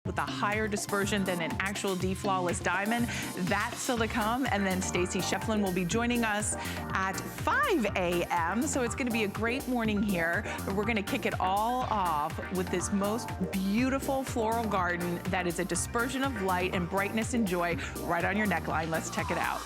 with a higher dispersion than an actual D-Flawless diamond. That's still to come. And then Stacy Shefflin will be joining us at 5 a.m. So it's gonna be a great morning here. But we're gonna kick it all off with this most beautiful floral garden that is a dispersion of light and brightness and joy right on your neckline. Let's check it out.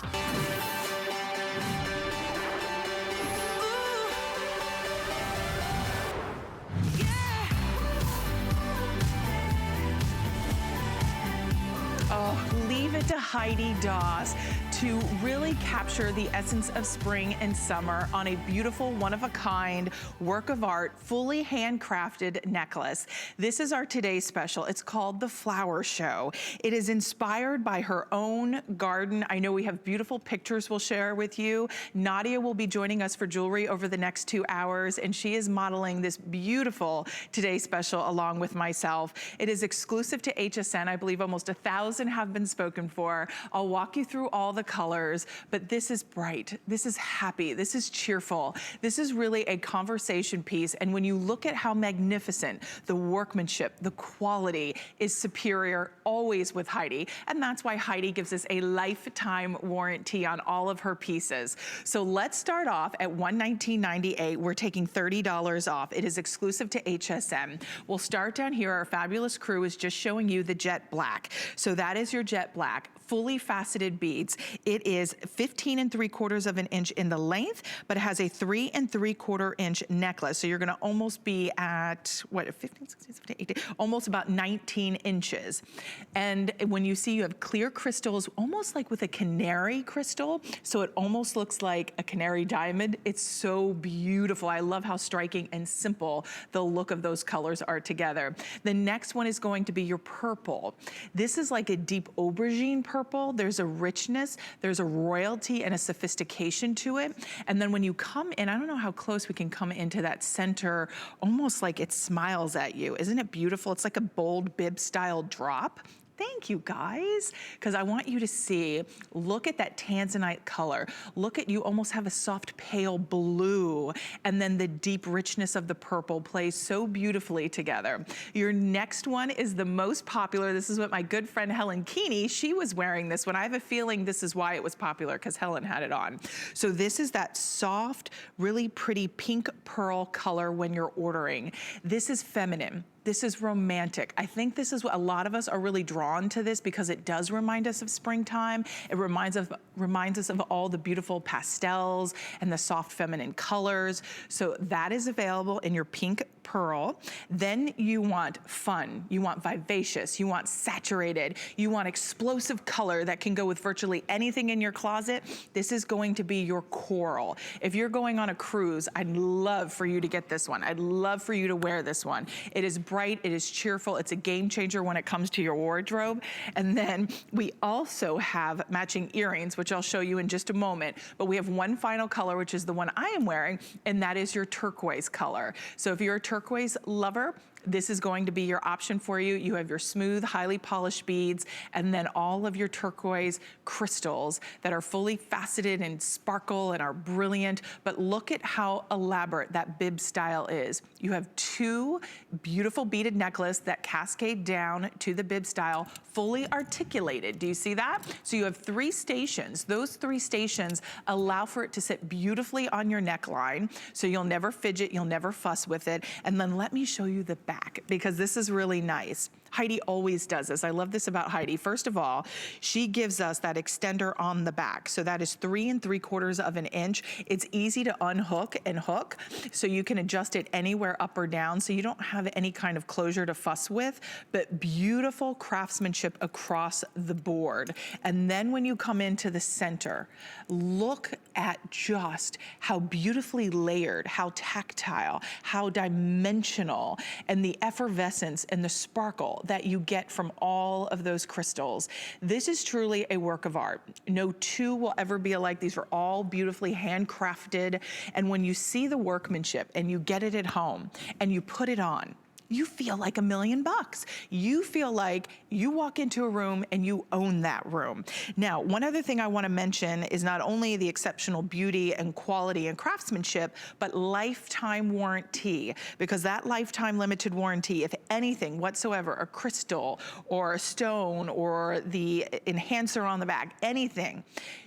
Oh, leave it to Heidi Daus to really capture the essence of spring and summer on a beautiful, one-of-a-kind work of art, fully handcrafted necklace. This is our today's special. It's called the Flower Show. It is inspired by her own garden. I know we have beautiful pictures we'll share with you. Nadia will be joining us for jewelry over the next 2 hours, and she is modeling this beautiful today's special along with myself. It is exclusive to HSN. I believe almost 1,000 have been spoken for. I'll walk you through all the colors, but this is bright, this is happy, this is cheerful, this is really a conversation piece. And when you look at how magnificent the workmanship, the quality is superior always with Heidi. And that's why Heidi gives us a lifetime warranty on all of her pieces. So let's start off at $119.98. We're taking $30 off. It is exclusive to HSN. We'll start down here. Our fabulous crew is just showing you the jet black. So that is your jet black, fully faceted beads. It is 15 3/4 of an inch in the length, but it has a 3 3/4 inch necklace. So you're gonna almost be at, what, 15, 16, 17, 18, almost about 19 inches. And when you see you have clear crystals, almost like with a canary crystal, so it almost looks like a canary diamond. It's so beautiful. I love how striking and simple the look of those colors are together. The next one is going to be your purple. This is like a deep aubergine purple. There's a richness, there's a royalty and a sophistication to it. And then when you come in, I don't know how close we can come into that center, almost like it smiles at you. Isn't it beautiful? It's like a bold bib style drop. Thank you guys, because I want you to see, look at that tanzanite color. Look at, you almost have a soft pale blue, and then the deep richness of the purple plays so beautifully together. Your next one is the most popular. This is what my good friend Helen Keeney, she was wearing this one. I have a feeling this is why it was popular, because Helen had it on. So this is that soft, really pretty pink pearl color when you're ordering. This is feminine. This is romantic. I think this is what a lot of us are really drawn to this, because it does remind us of springtime. It reminds us of all the beautiful pastels and the soft feminine colors. So that is available in your pink pearl. Then you want fun, you want vivacious, you want saturated, you want explosive color that can go with virtually anything in your closet. This is going to be your coral. If you're going on a cruise, I'd love for you to get this one. I'd love for you to wear this one. It is bright, it is cheerful, it's a game changer when it comes to your wardrobe. And then we also have matching earrings, which I'll show you in just a moment, but we have one final color, which is the one I am wearing, and that is your turquoise color. So if you're a turquoise lover, this is going to be your option for you. You have your smooth, highly polished beads, and then all of your turquoise crystals that are fully faceted and sparkle and are brilliant. But look at how elaborate that bib style is. You have two beautiful beaded necklace that cascade down to the bib style, fully articulated. Do you see that? So you have 3 stations. Those 3 stations allow for it to sit beautifully on your neckline, so you'll never fidget, you'll never fuss with it. And then let me show you the back, because this is really nice. Heidi always does this. I love this about Heidi. First of all, she gives us that extender on the back. So that is 3 3/4 of an inch. It's easy to unhook and hook, so you can adjust it anywhere up or down, so you don't have any kind of closure to fuss with, but beautiful craftsmanship across the board. And then when you come into the center, look at just how beautifully layered, how tactile, how dimensional, and the effervescence and the sparkle that you get from all of those crystals. This is truly a work of art. No two will ever be alike. These are all beautifully handcrafted. And when you see the workmanship and you get it at home and you put it on, you feel like $1,000,000. You feel like you walk into a room and you own that room. Now, one other thing I want to mention is not only the exceptional beauty and quality and craftsmanship, but lifetime warranty, because that lifetime limited warranty, if anything whatsoever, a crystal or a stone or the enhancer on the back, anything,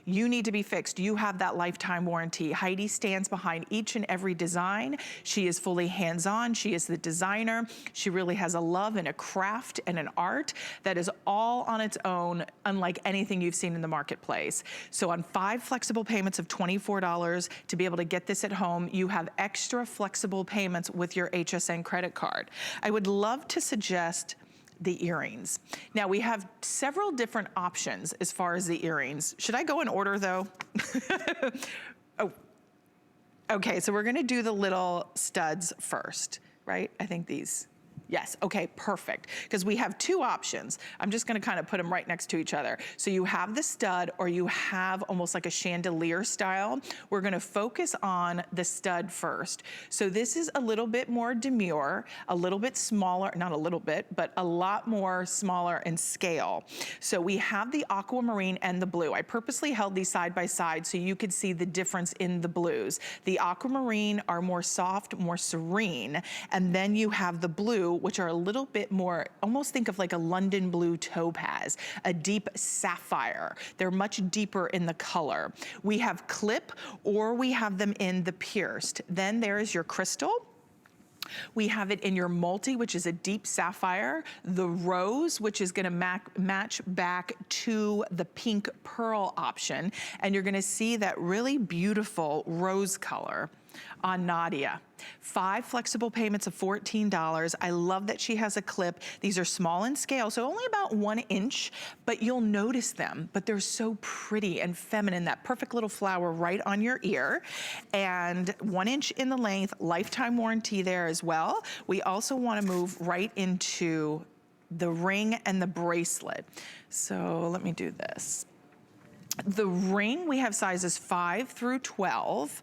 you need to be fixed. You have that lifetime warranty. Heidi stands behind each and every design. She is fully hands-on. She is the designer. She really has a love and a craft and an art that is all on its own, unlike anything you've seen in the marketplace. So on 5 flexible payments of $24 to be able to get this at home, you have extra flexible payments with your HSN credit card. I would love to suggest the earrings. Now we have several different options as far as the earrings. Should I go in order though? Oh, okay, so we're gonna do the little studs first, right? I think these. Yes, okay, perfect. Because we have 2 options. I'm just gonna kind of put them right next to each other. So you have the stud or you have almost like a chandelier style. We're gonna focus on the stud first. So this is a little bit more demure, a little bit smaller, not a little bit, but a lot more smaller in scale. So we have the aquamarine and the blue. I purposely held these side by side so you could see the difference in the blues. The aquamarine are more soft, more serene, and then you have the blue, which are a little bit more, almost think of like a London blue topaz, a deep sapphire. They're much deeper in the color. We have clip or we have them in the pierced. Then there is your crystal. We have it in your multi, which is a deep sapphire, the rose, which is gonna match back to the pink pearl option. And you're gonna see that really beautiful rose color on Nadia. 5 flexible payments of $14. I love that she has a clip. These are small in scale, so only about 1 inch, but you'll notice them. But they're so pretty and feminine, that perfect little flower right on your ear. And 1 inch in the length, lifetime warranty there as well. We also wanna move right into the ring and the bracelet. So let me do this. The ring, we have sizes 5 through 12,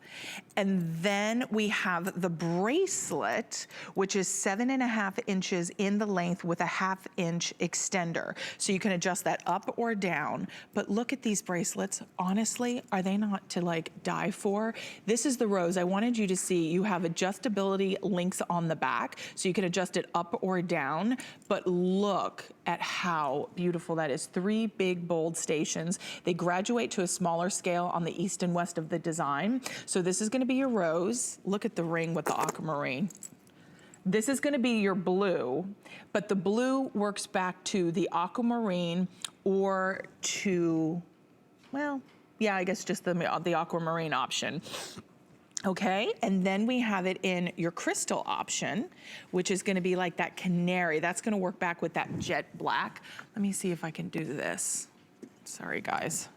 and then we have the bracelet, which is 7.5 inches in the length with a 1/2 inch extender. So you can adjust that up or down, but look at these bracelets. Honestly, are they not to like die for? This is the rose. I wanted you to see you have adjustability links on the back, so you can adjust it up or down, but look at how beautiful that is. 3 big, bold stations. They graduate to a smaller scale on the east and west of the design. So this is gonna be your rose. Look at the ring with the aquamarine. This is gonna be your blue, but the blue works back to the aquamarine or to, well, yeah, I guess just the aquamarine option. Okay, and then we have it in your crystal option, which is gonna be like that canary. That's gonna work back with that jet black. Let me see if I can do this. Sorry, guys.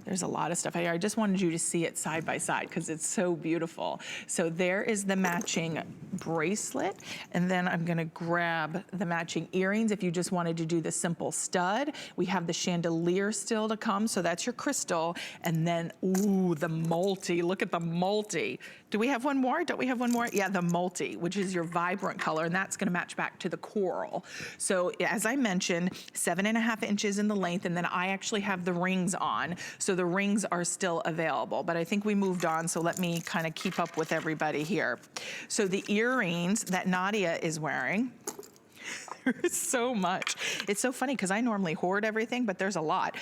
There's a lot of stuff here. I just wanted you to see it side by side because it's so beautiful. So there is the matching bracelet, and then I'm gonna grab the matching earrings if you just wanted to do the simple stud. We have the chandelier still to come, so that's your crystal, and then, ooh, the multi. Look at the multi. Do we have one more? Don't we have one more? Yeah, the multi, which is your vibrant color, and that's gonna match back to the coral. So as I mentioned, 7.5 inches in the length, and then I actually have the rings on. So the rings are still available, but I think we moved on, so let me kind of keep up with everybody here. So the earrings that Nadia is wearing, there's so much. It's so funny because I normally hoard everything, but there's a lot.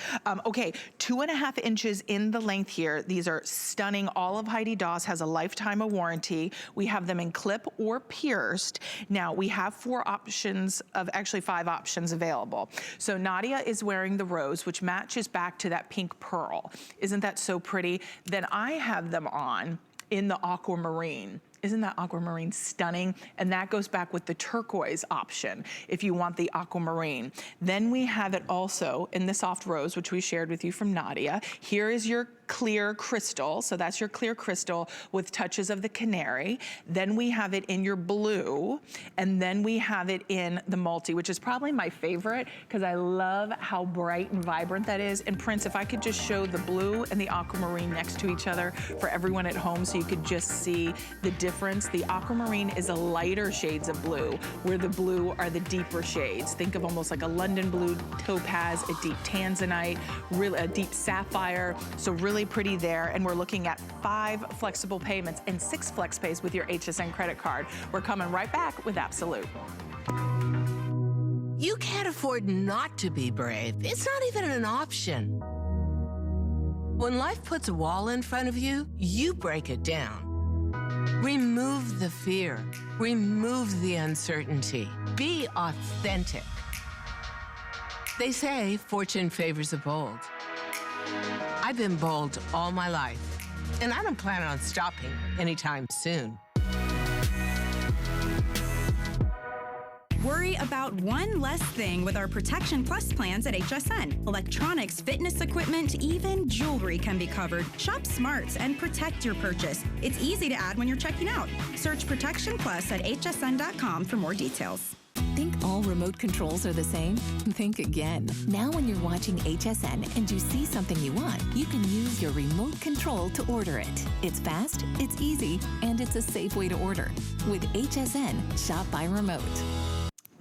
Okay, 2.5 inches in the length here. These are stunning. All of Heidi Daus has a lifetime of warranty. We have them in clip or pierced. Now we have 4 options of, actually 5 options available. So Nadia is wearing the rose, which matches back to that pink pearl. Isn't that so pretty? Then I have them on in the aquamarine. Isn't that aquamarine stunning? And that goes back with the turquoise option if you want the aquamarine. Then we have it also in the soft rose, which we shared with you from Nadia. Here is your clear crystal, so that's your clear crystal with touches of the canary. Then we have it in your blue, and then we have it in the multi, which is probably my favorite because I love how bright and vibrant that is. And Prince, if I could just show the blue and the aquamarine next to each other for everyone at home so you could just see the difference. The aquamarine is a lighter shades of blue, where the blue are the deeper shades. Think of almost like a London blue, topaz, a deep tanzanite, really a deep sapphire. So really pretty there. And we're looking at 5 flexible payments and 6 flex pays with your HSN credit card. We're coming right back with Absolute. You can't afford not to be brave. It's not even an option. When life puts a wall in front of you, you break it down. Remove the fear. Remove the uncertainty. Be authentic. They say fortune favors the bold. I've been bold all my life, and I don't plan on stopping anytime soon. Worry about one less thing with our Protection Plus plans at HSN. Electronics, fitness equipment, even jewelry can be covered. Shop smart and protect your purchase. It's easy to add when you're checking out. Search Protection Plus at hsn.com for more details. Think all remote controls are the same? Think again. Now when you're watching HSN and you see something you want, you can use your remote control to order it. It's fast, it's easy, and it's a safe way to order. With HSN, shop by remote.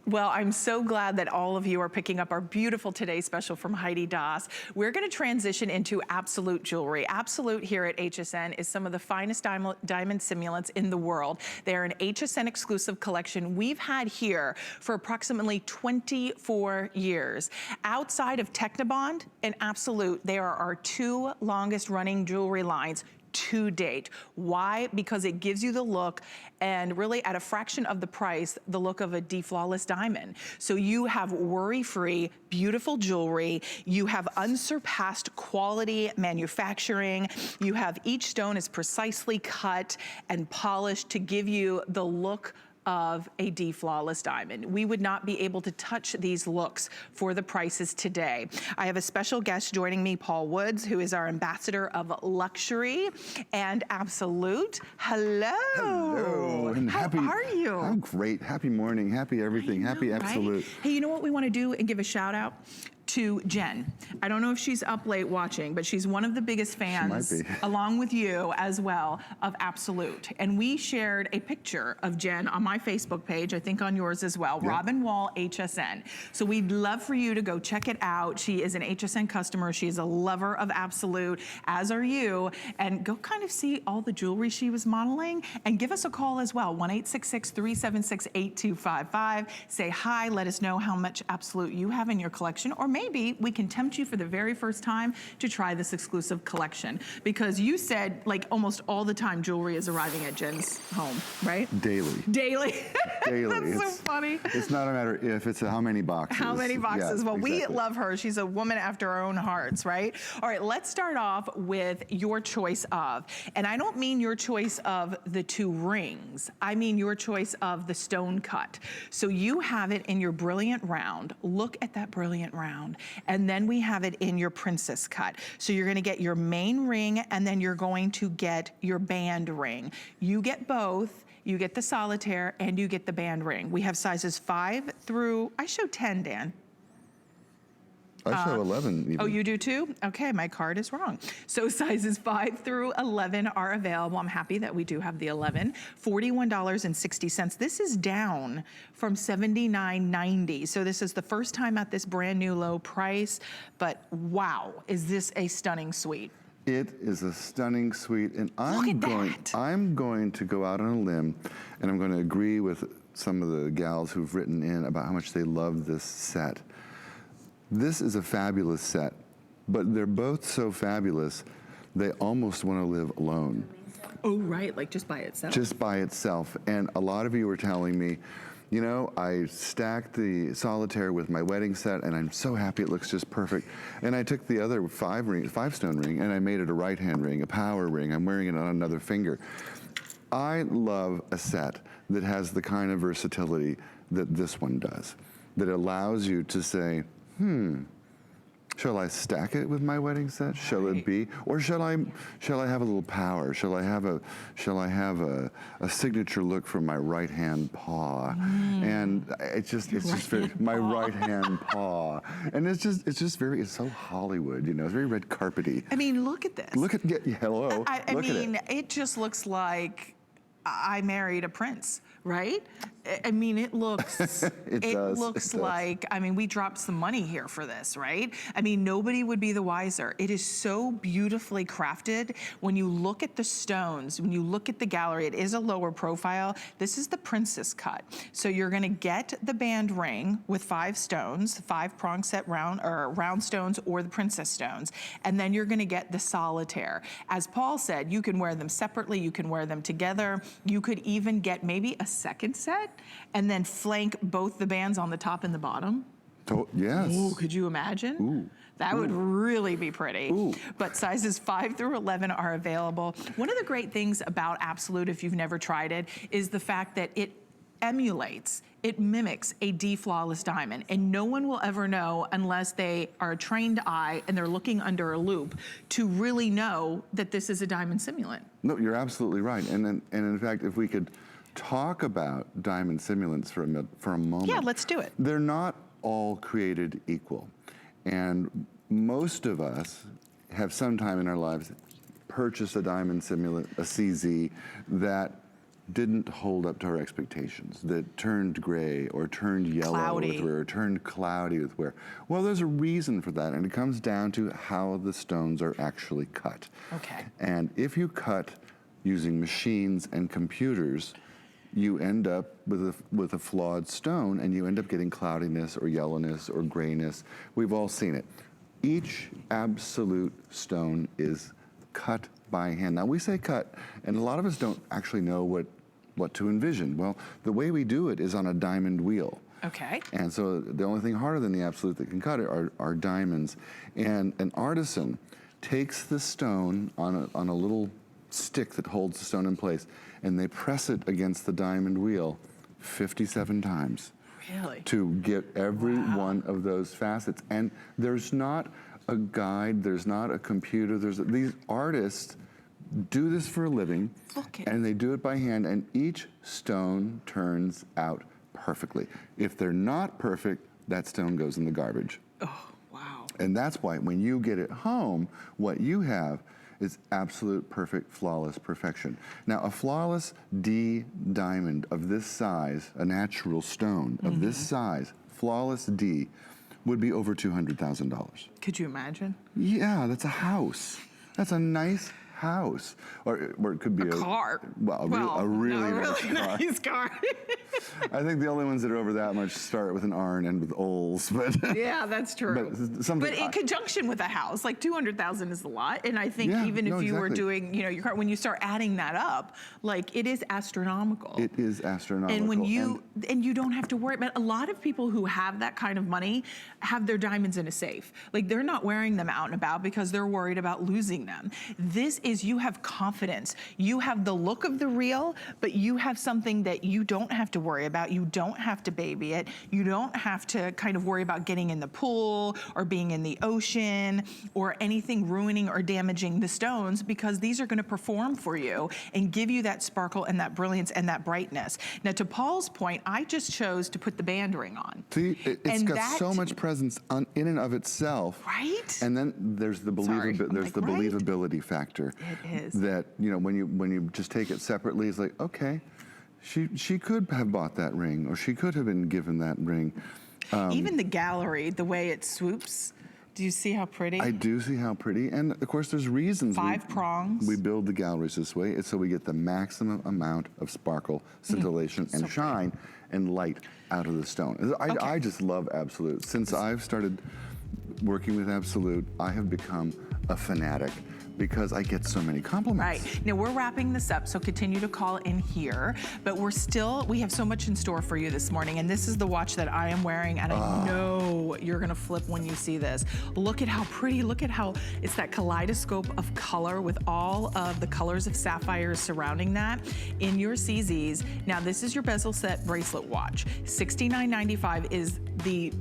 Well, I'm so glad that all of you are picking up our beautiful Today Special from Heidi Daas. We're gonna transition into Absolute jewelry. Absolute here at HSN is some of the finest diamond simulants in the world. They're an HSN exclusive collection we've had here for approximately 24 years. Outside of Technibond and Absolute, they are our 2 longest running jewelry lines to date. Why? Because it gives you the look, and really at a fraction of the price, the look of a deflawless diamond. So you have worry-free, beautiful jewelry. You have unsurpassed quality manufacturing. You have each stone is precisely cut and polished to give you the look of a deflawless diamond. We would not be able to touch these looks for the prices today. I have a special guest joining me, Paul Woods, who is our ambassador of luxury and Absolute. Hello. Hello. And How are you? I'm great. Happy morning. Happy everything. Happy Absolute. Right? Hey, you know what we want to do and give a shout out to Jen. I don't know if she's up late watching, but she's one of the biggest fans, she might be, along with you as well, of Absolute. And we shared a picture of Jen on my Facebook page, I think on yours as well, yep. Robin Wall HSN. So we'd love for you to go check it out. She is an HSN customer. She is a lover of Absolute, as are you. And go kind of see all the jewelry she was modeling and give us a call as well, 1-866-376-8255. Say hi, let us know how much Absolute you have in your collection, or maybe we can tempt you for the very first time to try this exclusive collection, because you said like almost all the time jewelry is arriving at Jen's home, right? Daily. Daily. Daily. That's so funny. It's not a matter if, it's a how many boxes. How many boxes? Yeah, well, exactly. We love her. She's a woman after our own hearts, right? All right, let's start off with your choice of, and I don't mean your choice of the 2 rings. I mean your choice of the stone cut. So you have it in your brilliant round. Look at that brilliant round. And then we have it in your princess cut. So you're gonna get your main ring, and then you're going to get your band ring. You get both. You get the solitaire and you get the band ring. We have sizes 5 through, I showed 10, Dan. I show 11 even. Oh, you do too? Okay, my card is wrong. So sizes 5 through 11 are available. I'm happy that we do have the 11. $41.60. This is down from $79.90. So this is the first time at this brand new low price, but wow, is this a stunning suite. It is a stunning suite, and I'm going to go out on a limb, and I'm going to agree with some of the gals who've written in about how much they love this set. This is a fabulous set, but they're both so fabulous, they almost want to live alone. Oh, right, like just by itself. Just by itself. And a lot of you were telling me, you know, I stacked the solitaire with my wedding set, and I'm so happy it looks just perfect. And I took the other 5-stone ring, and I made it a right-hand ring, a power ring. I'm wearing it on another finger. I love a set that has the kind of versatility that this one does, that allows you to say, Shall I stack it with my wedding set? Shall it be, or shall I have a little power? Shall I have a signature look from my right hand paw? And it's just very, my right hand paw, and it's so Hollywood, you know. It's very red carpety. I mean, look at this. Look at hello. I mean, it just looks like I married a prince, right? I mean, it looks, it looks like, I mean, we dropped some money here for this, right? I mean, nobody would be the wiser. It is so beautifully crafted. When you look at the stones, when you look at the gallery, it is a lower profile. This is the princess cut. So you're gonna get the band ring with 5 stones, 5 prong set round stones or the princess stones. And then you're gonna get the solitaire. As Paul said, you can wear them separately, you can wear them together. You could even get maybe a second set and then flank both the bands on the top and the bottom. Yes. Ooh, could you imagine? Ooh. That would really be pretty. Ooh. But sizes 5 through 11 are available. One of the great things about Absolute, if you've never tried it, is the fact that it emulates, it mimics a D-flawless diamond, and no one will ever know unless they are a trained eye and they're looking under a loop to really know that this is a diamond simulant. No, you're absolutely right. And in fact, if we could talk about diamond simulants for a moment. Yeah, let's do it. They're not all created equal. And most of us have sometime in our lives purchased a diamond simulant, a CZ, that didn't hold up to our expectations, that turned gray or turned yellow with wear, or turned cloudy with wear. Well, there's a reason for that, and it comes down to how the stones are actually cut. Okay. And if you cut using machines and computers, you end up with a flawed stone, and you end up getting cloudiness or yellowness or grayness. We've all seen it. Each Absolute stone is cut by hand. Now we say cut, and a lot of us don't actually know what to envision. Well, the way we do it is on a diamond wheel. Okay. And so the only thing harder than the Absolute that can cut it are diamonds. And an artisan takes the stone on a little stick that holds the stone in place, and they press it against the diamond wheel 57 times. Really? To get every one of those facets. And there's not a guide, there's not a computer, these artists do this for a living, and they do it by hand, and each stone turns out perfectly. If they're not perfect, that stone goes in the garbage. Oh, wow. And that's why when you get it home, what you have is absolute, perfect, flawless perfection. Now, a flawless D diamond of this size, a natural stone of this size, flawless D, would be over $200,000. Could you imagine? Yeah, that's a house. That's a nice house. Or it could be a car. Well, a really nice car. I think the only ones that are over that much start with an R and end with Ols, but yeah, that's true. But in conjunction with a house, like 200,000 is a lot, and I think even if you were doing, you know, your car, when you start adding that up, like it is astronomical. It is astronomical. And when you you don't have to worry about. A lot of people who have that kind of money have their diamonds in a safe. Like they're not wearing them out and about because they're worried about losing them. This is, you have confidence. You have the look of the real, but you have something that you don't have to worry about. You don't have to baby it. You don't have to kind of worry about getting in the pool or being in the ocean or anything ruining or damaging the stones, because these are going to perform for you and give you that sparkle and that brilliance and that brightness. Now, to Paul's point, I just chose to put the band ring on. See, it's got so much presence in and of itself. Right? And then there's the believability factor. It is. That, you know, when you just take it separately, it's like, okay, she could have bought that ring, or she could have been given that ring. Even the gallery, the way it swoops. Do you see how pretty? I do see how pretty, and of course there's reasons. 5 prongs. We build the galleries this way. It's so we get the maximum amount of sparkle, scintillation, and shine and light out of the stone. I just love Absolute. Since I've started working with Absolute, I have become a fanatic, because I get so many compliments. Right. Now we're wrapping this up, so continue to call in here, but we have so much in store for you this morning, and this is the watch that I am wearing, and I know you're gonna flip when you see this. Look at how pretty, look at how it's that kaleidoscope of color with all of the colors of sapphires surrounding that in your CZs. Now this is your bezel set bracelet watch. $69.95 is the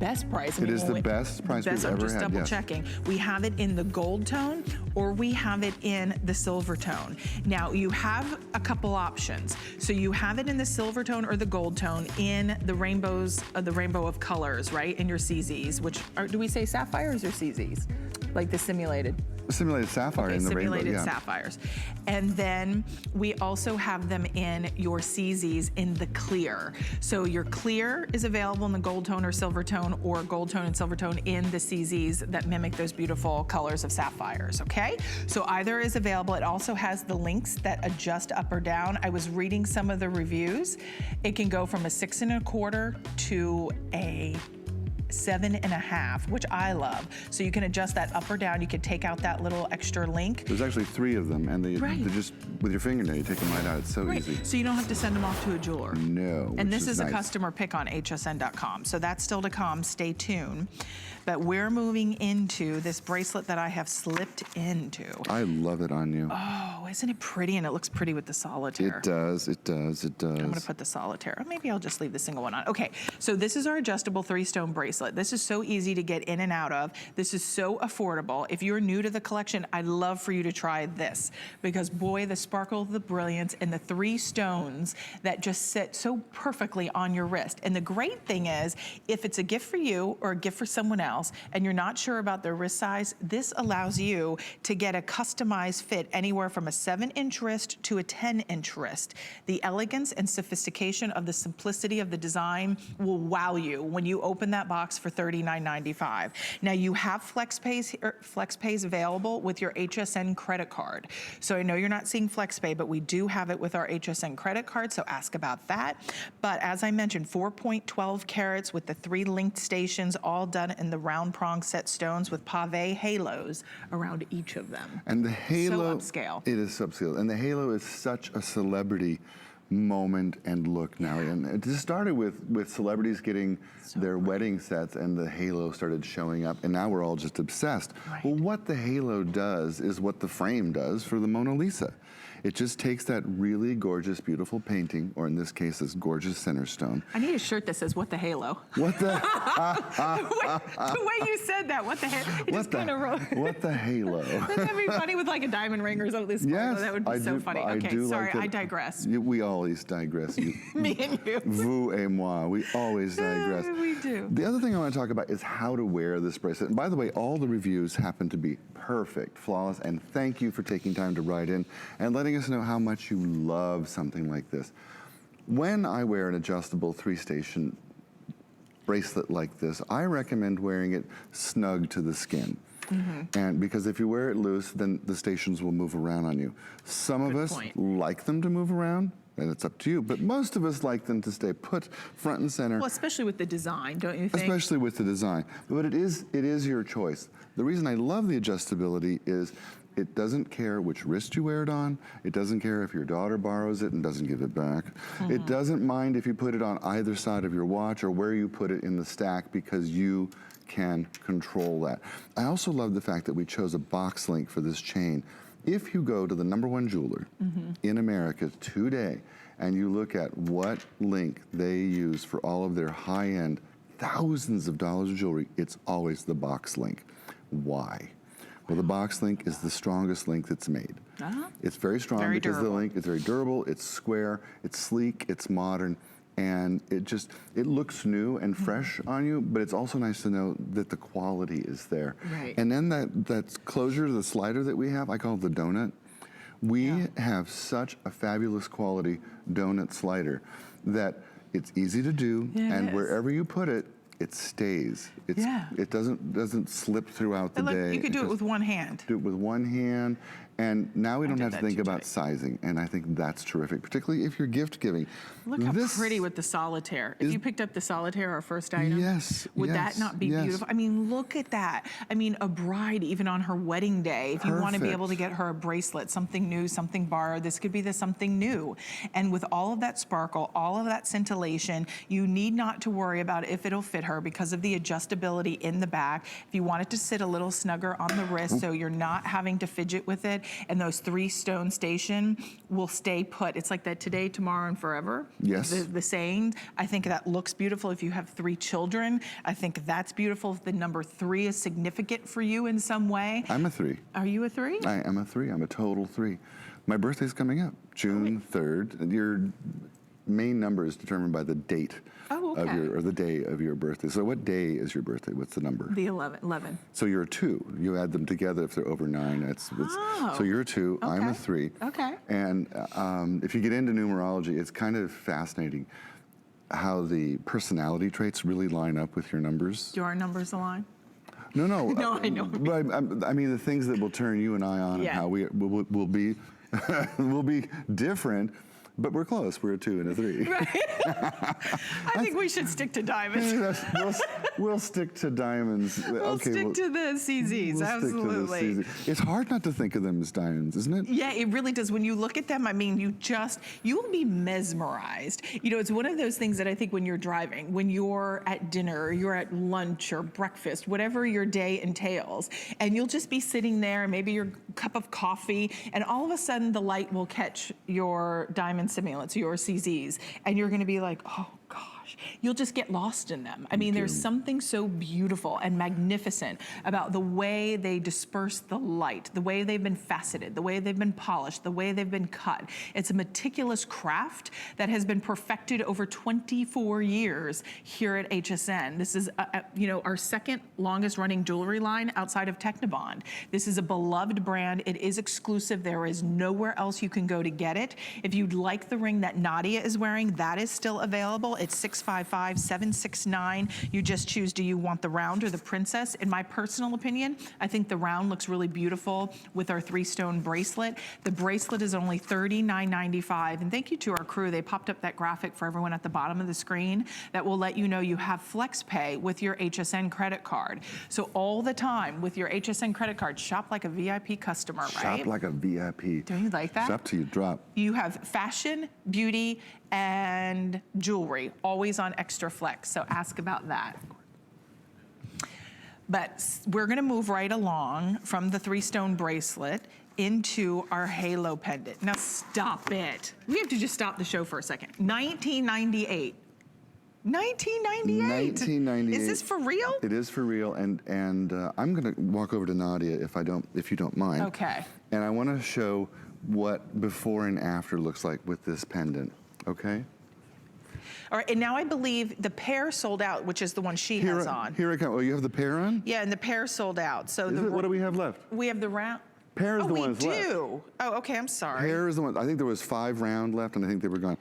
best price. I It mean, is the best price we've I'm ever just had, double yes. checking. We have it in the gold tone, or we have it in the silver tone. Now, you have a couple options. So you have it in the silver tone or the gold tone in the rainbows, the rainbow of colors, right? In your CZs, which are, do we say sapphires or CZs? Like the simulated? Simulated sapphire in the simulated rainbow, yeah. sapphires. And then we also have them in your CZs in the clear. So your clear is available in the gold tone or silver tone, or gold tone and silver tone in the CZs that mimic those beautiful colors of sapphires, okay? So either is available. It also has the links that adjust up or down. I was reading some of the reviews. It can go from a 6 1/4 to a 7 1/2, which I love. So you can adjust that up or down. You can take out that little extra link. There's actually 3 of them, and they're just, with your fingernail, you take them right out. It's so easy. So you don't have to send them off to a jeweler. No, And this is a nice. customer pick on hsn.com. So that's still to come, stay tuned. But we're moving into this bracelet that I have slipped into. I love it on you. Oh, isn't it pretty? And it looks pretty with the solitaire. It does, it does, it does. I'm gonna put the solitaire. Or maybe I'll just leave the single one on. Okay, so this is our adjustable 3-stone bracelet. This is so easy to get in and out of. This is so affordable. If you're new to the collection, I'd love for you to try this, because boy, the sparkle, the brilliance, and the 3 stones that just sit so perfectly on your wrist. And the great thing is, if it's a gift for you or a gift for someone else, and you're not sure about their wrist size, this allows you to get a customized fit anywhere from a 7-inch wrist to a 10-inch wrist. The elegance and sophistication of the simplicity of the design will wow you when you open that box for $39.95. Now you have FlexPays available with your HSN credit card. So I know you're not seeing FlexPay, but we do have it with our HSN credit card, so ask about that. But as I mentioned, 4.12 carats with the 3 linked stations, all done in the round prong set stones with pave halos around each of them. And the halo, so upscale. It is upscale. And the halo is such a celebrity moment and look now. And it just started with celebrities getting their wedding sets, and the halo started showing up, and now we're all just obsessed. Right. Well, what the halo does is what the frame does for the Mona Lisa. It just takes that really gorgeous, beautiful painting, or in this case, this gorgeous center stone. I need a shirt that says, "What the halo?" What the? the way you said that, what the halo? It just kind of wrote. What the halo? Wouldn't that be funny with like a diamond ring or something? Yes, that would be so funny. Okay, sorry, I digress. We always digress. Me and you. Vous et moi, we always digress. We do. The other thing I want to talk about is how to wear this bracelet. And by the way, all the reviews happen to be perfect, flawless, and thank you for taking time to write in and letting us know how much you love something like this. When I wear an adjustable 3-station bracelet like this, I recommend wearing it snug to the skin. And because if you wear it loose, then the stations will move around on you. Some of us like them to move around, and it's up to you, but most of us like them to stay put front and center. Well, especially with the design, don't you think? Especially with the design. But it is your choice. The reason I love the adjustability is it doesn't care which wrist you wear it on. It doesn't care if your daughter borrows it and doesn't give it back. It doesn't mind if you put it on either side of your watch or where you put it in the stack, because you can control that. I also love the fact that we chose a box link for this chain. If you go to the #1 jeweler in America today and you look at what link they use for all of their high-end, thousands of dollars of jewelry, it's always the box link. Why? Well, the box link is the strongest link that's made. It's very strong because the link is very durable, it's square, it's sleek, it's modern, and it looks new and fresh on you, but it's also nice to know that the quality is there. Right. And then that closure, the slider that we have, I call it the donut. We have such a fabulous quality donut slider that it's easy to do, and wherever you put it, it stays. It doesn't slip throughout the day. You could do it with one hand. Do it with one hand, and now we don't have to think about sizing, and I think that's terrific, particularly if you're gift giving. Look how pretty with the solitaire. If you picked up the solitaire, our first item, would that not be beautiful? I mean, look at that. I mean, a bride, even on her wedding day, if you want to be able to get her a bracelet, something new, something borrowed, this could be the something new. And with all of that sparkle, all of that scintillation, you need not to worry about if it'll fit her. her because of the adjustability in the back. If you want it to sit a little snugger on the wrist so you're not having to fidget with it, and those 3-stone station will stay put. It's like that today, tomorrow, and forever. Yes. The saying. I think that looks beautiful if you have 3 children. I think that's beautiful if the number 3 is significant for you in some way. I'm a 3. Are you a 3? I am a 3. I'm a total 3. My birthday's coming up, June 3rd. Your main number is determined by the date of your, or the day of your birthday. So what day is your birthday? What's the number? The 11. So you're a 2. You add them together if they're over 9. So you're a 2. Okay. I'm a 3. Okay. And if you get into numerology, it's kind of fascinating how the personality traits really line up with your numbers. Do our numbers align? No. No, I know. But I mean, the things that will turn you and I on and how we will be will be different. But we're close. We're a 2 and a 3. Right. I think we should stick to diamonds. We'll stick to diamonds. We'll stick to the CZs, absolutely. Stick to the CZ. It's hard not to think of them as diamonds, isn't it? Yeah, it really does. When you look at them, I mean, you will be mesmerized. You know, it's one of those things that I think when you're driving, when you're at dinner, or you're at lunch or breakfast, whatever your day entails, and you'll just be sitting there, maybe your cup of coffee, and all of a sudden the light will catch your diamond simulants, your CZs, and you're gonna be like, oh gosh, you'll just get lost in them. I mean, there's something so beautiful and magnificent about the way they disperse the light, the way they've been faceted, the way they've been polished, the way they've been cut. It's a meticulous craft that has been perfected over 24 years here at HSN. This is, you know, our second longest running jewelry line outside of Technibond. This is a beloved brand. It is exclusive. There is nowhere else you can go to get it. If you'd like the ring that Nadia is wearing, that is still available. It's $655-769. You just choose, do you want the round or the princess? In my personal opinion, I think the round looks really beautiful with our 3-stone bracelet. The bracelet is only $39.95. And thank you to our crew. They popped up that graphic for everyone at the bottom of the screen that will let you know you have flex pay with your HSN credit card. So all the time with your HSN credit card, shop like a VIP customer, right? Shop like a VIP. Don't you like that? Shop till you drop. You have fashion, beauty, and jewelry, always on Extra Flex, so ask about that. But we're gonna move right along from the 3-stone bracelet into our halo pendant. Now stop it. We have to just stop the show for a second. 1998. 1998. 1998. Is this for real? It is for real, and I'm gonna walk over to Nadia if you don't mind. Okay. And I wanna show what before and after looks like with this pendant. Okay. All right, and now I believe the pair sold out, which is the one she has on. Here I come. Oh, you have the pair on? Yeah, and the pair sold out. So What do we have left? We have the round. Pair is the one that's left. We do. Oh, okay. I'm sorry. Pair is the one. I think there was 5 round left, and I think they were gone.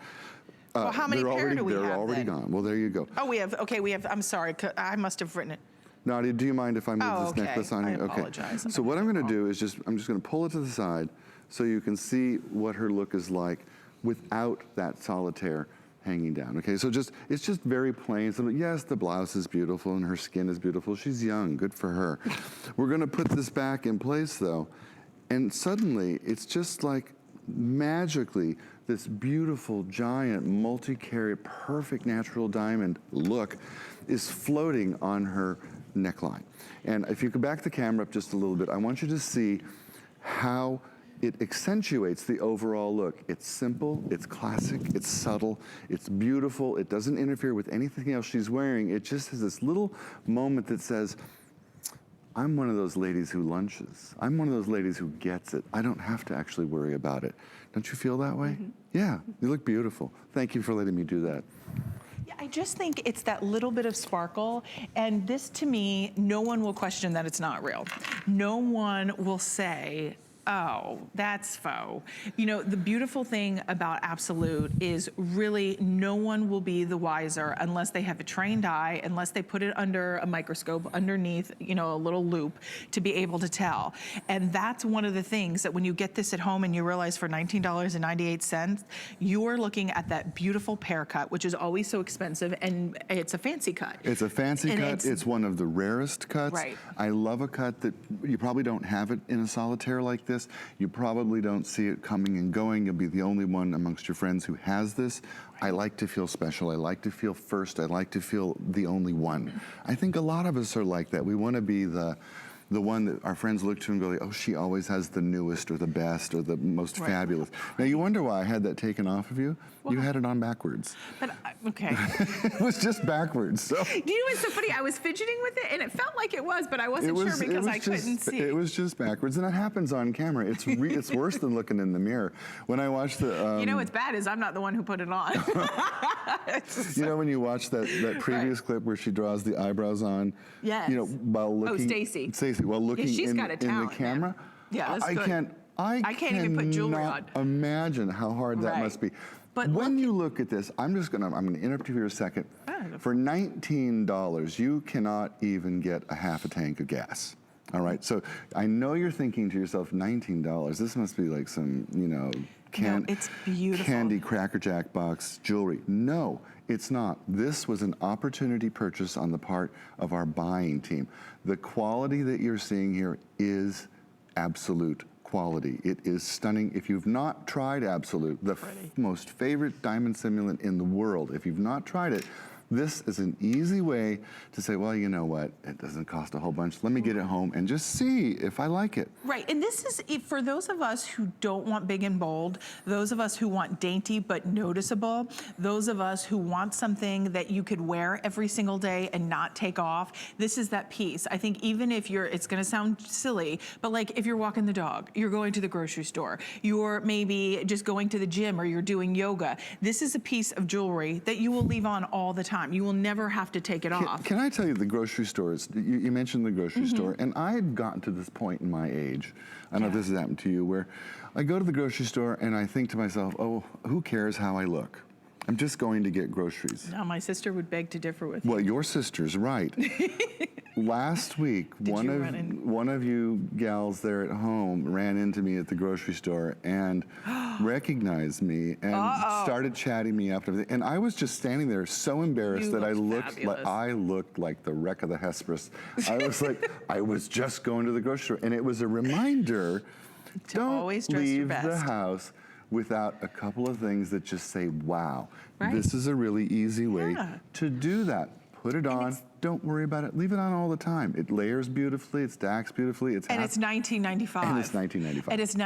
Well, how many pair do we have? They're already then? gone. Well, there you go. Oh, we have. Okay, we have. I'm sorry. I must have written it. Nadia, do you mind if I move this okay. necklace on you? I apologize. Okay. So what I'm going to do is I'm just going to pull it to the side so you can see what her look is like without that solitaire hanging down. Okay, so it's just very plain. So yes, the blouse is beautiful and her skin is beautiful. She's young, good for her. We're gonna put this back in place though, and suddenly it's just like magically this beautiful, giant, multi-carat, perfect natural diamond look is floating on her neckline. And if you could back the camera up just a little bit, I want you to see how it accentuates the overall look. It's simple, it's classic, it's subtle, it's beautiful, it doesn't interfere with anything else she's wearing. It just has this little moment that says, I'm one of those ladies who lunches. I'm one of those ladies who gets it. I don't have to actually worry about it. Don't you feel that way? Mm-hmm. Yeah, you look beautiful. Thank you for letting me do that. Yeah, I just think it's that little bit of sparkle, and this to me, no one will question that it's not real. No one will say, oh, that's faux. You know, the beautiful thing about Absolute is really no one will be the wiser unless they have a trained eye, unless they put it under a microscope underneath, you know, a little loop to be able to tell. And that's one of the things that when you get this at home and you realize for $19.98, you're looking at that beautiful pear cut, which is always so expensive, and it's a fancy cut. It's a fancy cut. It's one of the rarest cuts. Right. I love a cut that you probably don't have it in a solitaire like this. this. You probably don't see it coming and going. You'll be the only one amongst your friends who has this. I like to feel special. I like to feel first. I like to feel the only one. I think a lot of us are like that. We want to be the one that our friends look to and go, like, oh, she always has the newest or the best or the most fabulous. Now, you wonder why I had that taken off of you? Well, you had it on backwards. But, okay. It was just backwards. So. Do you know what's so funny? I was fidgeting with it, and it felt like it was, but I wasn't sure because I couldn't see. It was just backwards, and it happens on camera. It's it's worse than looking in the mirror. When I watch the... you know what's bad is I'm not the one who put it on. You know when you watch that previous clip where she draws the eyebrows on? Yes. You know, while looking... Oh, Stacy. Stacy, while looking in the camera? Yeah, that's I good. I can't even put jewelry on. Imagine how hard that must be. But when you look at this, I'm gonna interrupt you here a second. For $19, you cannot even get a half a tank of gas. All right, so I know you're thinking to yourself, $19, this must be like some, you know, no, it's beautiful. Candy Cracker Jack box jewelry. No, it's not. This was an opportunity purchase on the part of our buying team. The quality that you're seeing here is absolute quality. It is stunning. If you've not tried Absolute, the most favorite diamond simulant in the world, if you've not tried it, this is an easy way to say, well, you know what, it doesn't cost a whole bunch. Let me get it home and just see if I like it. Right, and this is, for those of us who don't want big and bold, those of us who want dainty but noticeable, those of us who want something that you could wear every single day and not take off, this is that piece. I think even if you're, it's gonna sound silly, but like if you're walking the dog, you're going to the grocery store, you're maybe just going to the gym or you're doing yoga, this is a piece of jewelry that you will leave on all the time. You will never have to take it off. Can I tell you, the grocery stores, you mentioned the grocery store, and I had gotten to this point in my age, I don't know if this has happened to you, where I go to the grocery store and I think to myself, oh, who cares how I look? I'm just going to get groceries. Now, my sister would beg to differ with you. Well, your sister's right. Last week, one of you gals there at home ran into me at the grocery store and recognized me and started chatting me up and everything. And I was just standing there so embarrassed that I looked like the wreck of the Hesperus. I was like, I was just going to the grocery store. And it was a reminder, don't leave the house without a couple of things that just say, wow, this is a really easy way to do that. Put it on. Don't worry about it. Leave it on all the time. It layers beautifully. It stacks beautifully. It's $19.95. And it's $19.95. And it's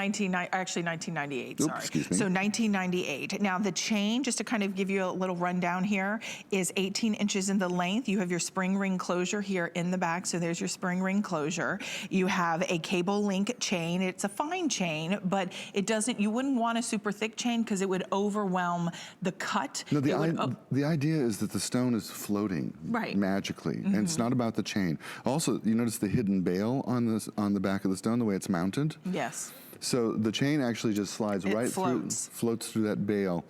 actually $19.98. Oops, sorry. excuse me. So $19.98. Now the chain, just to kind of give you a little rundown here, is 18 inches in the length. You have your spring ring closure here in the back. So there's your spring ring closure. You have a cable link chain. It's a fine chain, but it doesn't. You wouldn't want a super thick chain because it would overwhelm the cut. No, the idea is that the stone is floating magically. And it's not about the chain. Also, you notice the hidden bail on the back of the stone, the way it's mounted? Yes. So the chain actually just slides floats through that bail.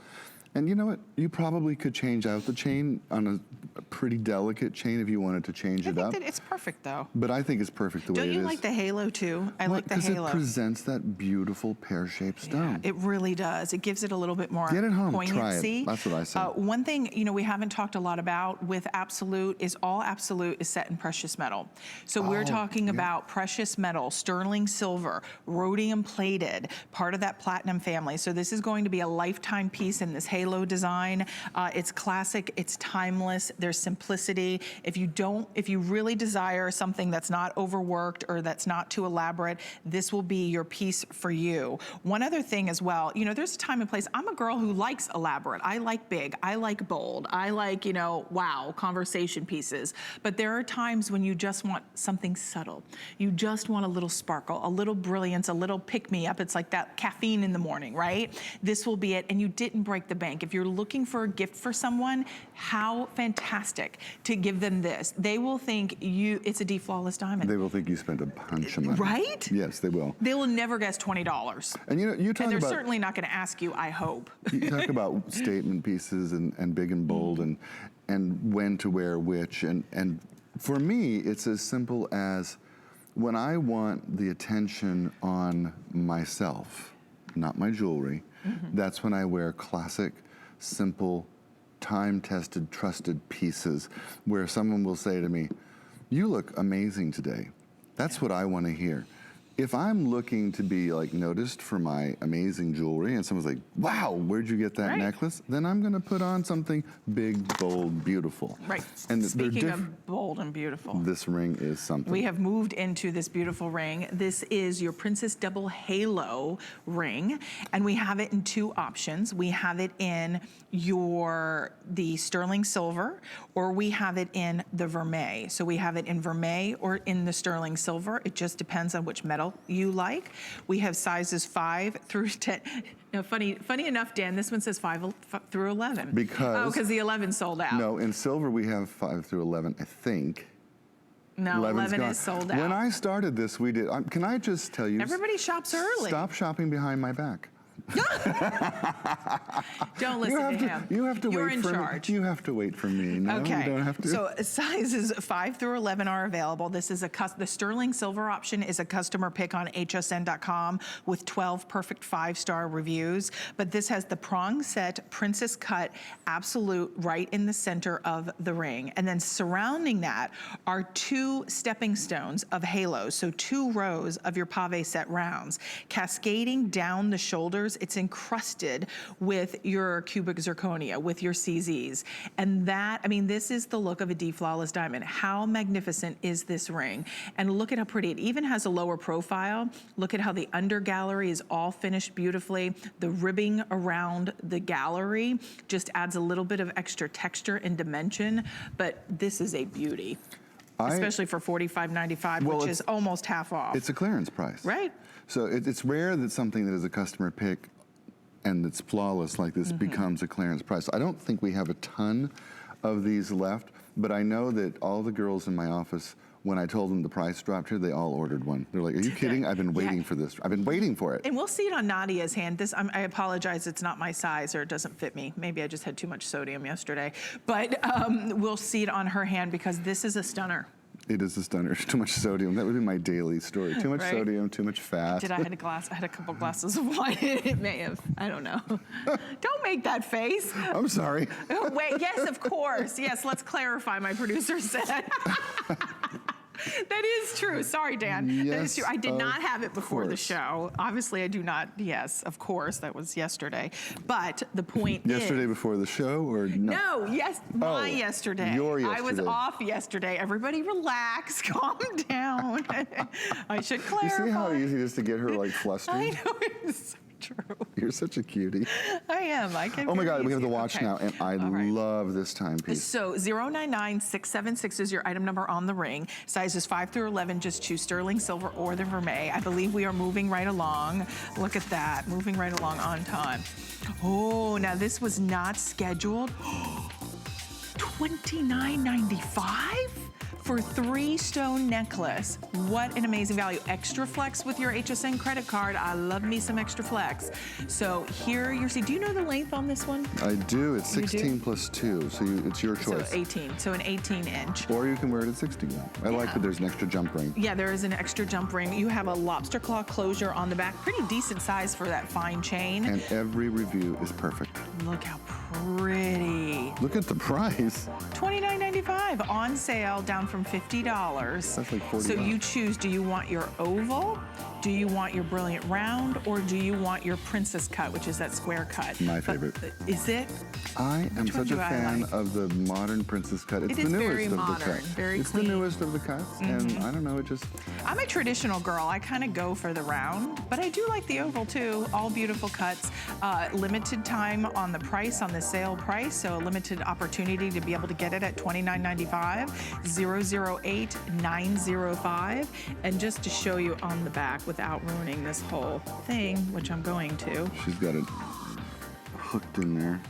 And you know what? You probably could change out the chain on a pretty delicate chain if you wanted to change it up. I think that it's perfect though. But I think it's perfect the way it is. Don't you like the halo too? I like the halo. Because it presents that beautiful pear-shaped stone. Yeah, it really does. It gives it a little bit more Get it home, poignancy. try it. That's what I say. One thing, you know, we haven't talked a lot about with Absolute is all Absolute is set in precious metal. So we're talking about precious metal, sterling silver, rhodium plated, part of that platinum family. So this is going to be a lifetime piece in this halo design. It's classic, it's timeless, there's simplicity. If you really desire something that's not overworked or that's not too elaborate, this will be your piece for you. One other thing as well, you know, there's a time and place. I'm a girl who likes elaborate. I like big, I like bold, I like, you know, wow, conversation pieces. But there are times when you just want something subtle. You just want a little sparkle, a little brilliance, a little pick-me-up. It's like that caffeine in the morning, right? This will be it, and you didn't break the bank. If you're looking for a gift for someone, how fantastic to give them this. They will think it's a flawless diamond. They will think you spent a bunch of money. Right? Yes, they will. They will never guess $20. And you know, and they're certainly not going to ask you, I hope. You talk about statement pieces and big and bold and when to wear which. And for me, it's as simple as when I want the attention on myself, not my jewelry, that's when I wear classic, simple, time-tested, trusted pieces where someone will say to me, you look amazing today. That's what I want to hear. if I'm looking to be like noticed for my amazing jewelry and someone's like, wow, where'd you get that necklace? Then I'm gonna put on something big, bold, beautiful. Right, And speaking of bold and beautiful. This ring is something. We have moved into this beautiful ring. This is your Princess Double Halo ring, and we have it in 2 options. We have it in the sterling silver, or we have it in the vermeil. So we have it in vermeil or in the sterling silver. It just depends on which metal you like. We have sizes 5 through 10. Now, funny enough, Dan, this one says 5 through 11. Because the 11 sold out. No, in silver we have 5 through 11, I think. No, 11 is sold out. When I started this, we did. Can I just tell you? Everybody shops early. Stop shopping behind my back. Don't listen to him. You have to You're wait in for charge. me. You have to wait for me. No, Okay. you don't have to. So sizes 5 through 11 are available. This is the sterling silver option is a customer pick on hsn.com with 12 perfect 5-star reviews. But this has the prong set princess cut absolute right in the center of the ring. And then surrounding that are 2 stepping stones of halos. So 2 rows of your pave set rounds. Cascading down the shoulders, it's encrusted with your cubic zirconia, with your CZs. And that, I mean, this is the look of a D-flawless diamond. How magnificent is this ring? And look at how pretty. It even has a lower profile. Look at how the under gallery is all finished beautifully. The ribbing around the gallery just adds a little bit of extra texture and dimension, but this is a beauty. Especially for $45.95, which is almost half off. It's a clearance price. Right. So it's rare that something that is a customer pick and it's flawless like this becomes a clearance price. I don't think we have a ton of these left, but I know that all the girls in my office, when I told them the price dropped here, they all ordered one. They're like, are you kidding? I've been waiting for this. I've been waiting for it. And we'll see it on Nadia's hand. I apologize, it's not my size or it doesn't fit me. Maybe I just had too much sodium yesterday. But we'll see it on her hand because this is a stunner. It is a stunner. Too much sodium. That would be my daily story. Too much sodium, too much fat. I had a couple glasses of wine. It may have. I don't know. Don't make that face. I'm sorry. Wait, yes, of course. Yes, let's clarify, my producer said. That is true. Sorry, Dan. Yes, that is true. I did not have it before the show. Obviously, I do not. Yes, of course. That was yesterday. But the point Yesterday before the show or no? No, yes, my yesterday. Your yesterday. I was off yesterday. Everybody relax, calm down. I should clarify. You see how easy it is to get her like flustered? I know, it's so true. You're such a cutie. I am. I can. Oh my God, we have the watch now, and I love this timepiece. So 099676 is your item number on the ring. Sizes 5 through 11, just choose sterling silver or the vermeil. I believe we are moving right along. Look at that, moving right along on time. Oh, now this was not scheduled. $29.95? For 3-stone necklace. What an amazing value. Extra flex with your HSN credit card. I love me some extra flex. So here you're seeing, do you know the length on this one? I do. It's 16 plus 2, so it's your choice. So 18, so an 18-inch. Or you can wear it at 61. I like that there's an extra jump ring. Yeah, there is an extra jump ring. You have a lobster claw closure on the back. Pretty decent size for that fine chain. And every review is perfect. Look how pretty. Look at the price. $29.95 on sale, down from $50. That's like $40. So you choose, do you want your oval, do you want your brilliant round, or do you want your princess cut, which is that square cut? My favorite. Is it? I am such a fan of the modern princess cut. It's the newest of the cuts. Very it's clean. the newest of the cuts, and I don't know, it just... I'm a traditional girl. I kind of go for the round, but I do like the oval too. All beautiful cuts. Limited time on the price, on the sale price, so a limited opportunity to be able to get it at $29.95, 008905. And just to show you on the back without ruining this whole thing, which I'm going to. She's got it hooked in there.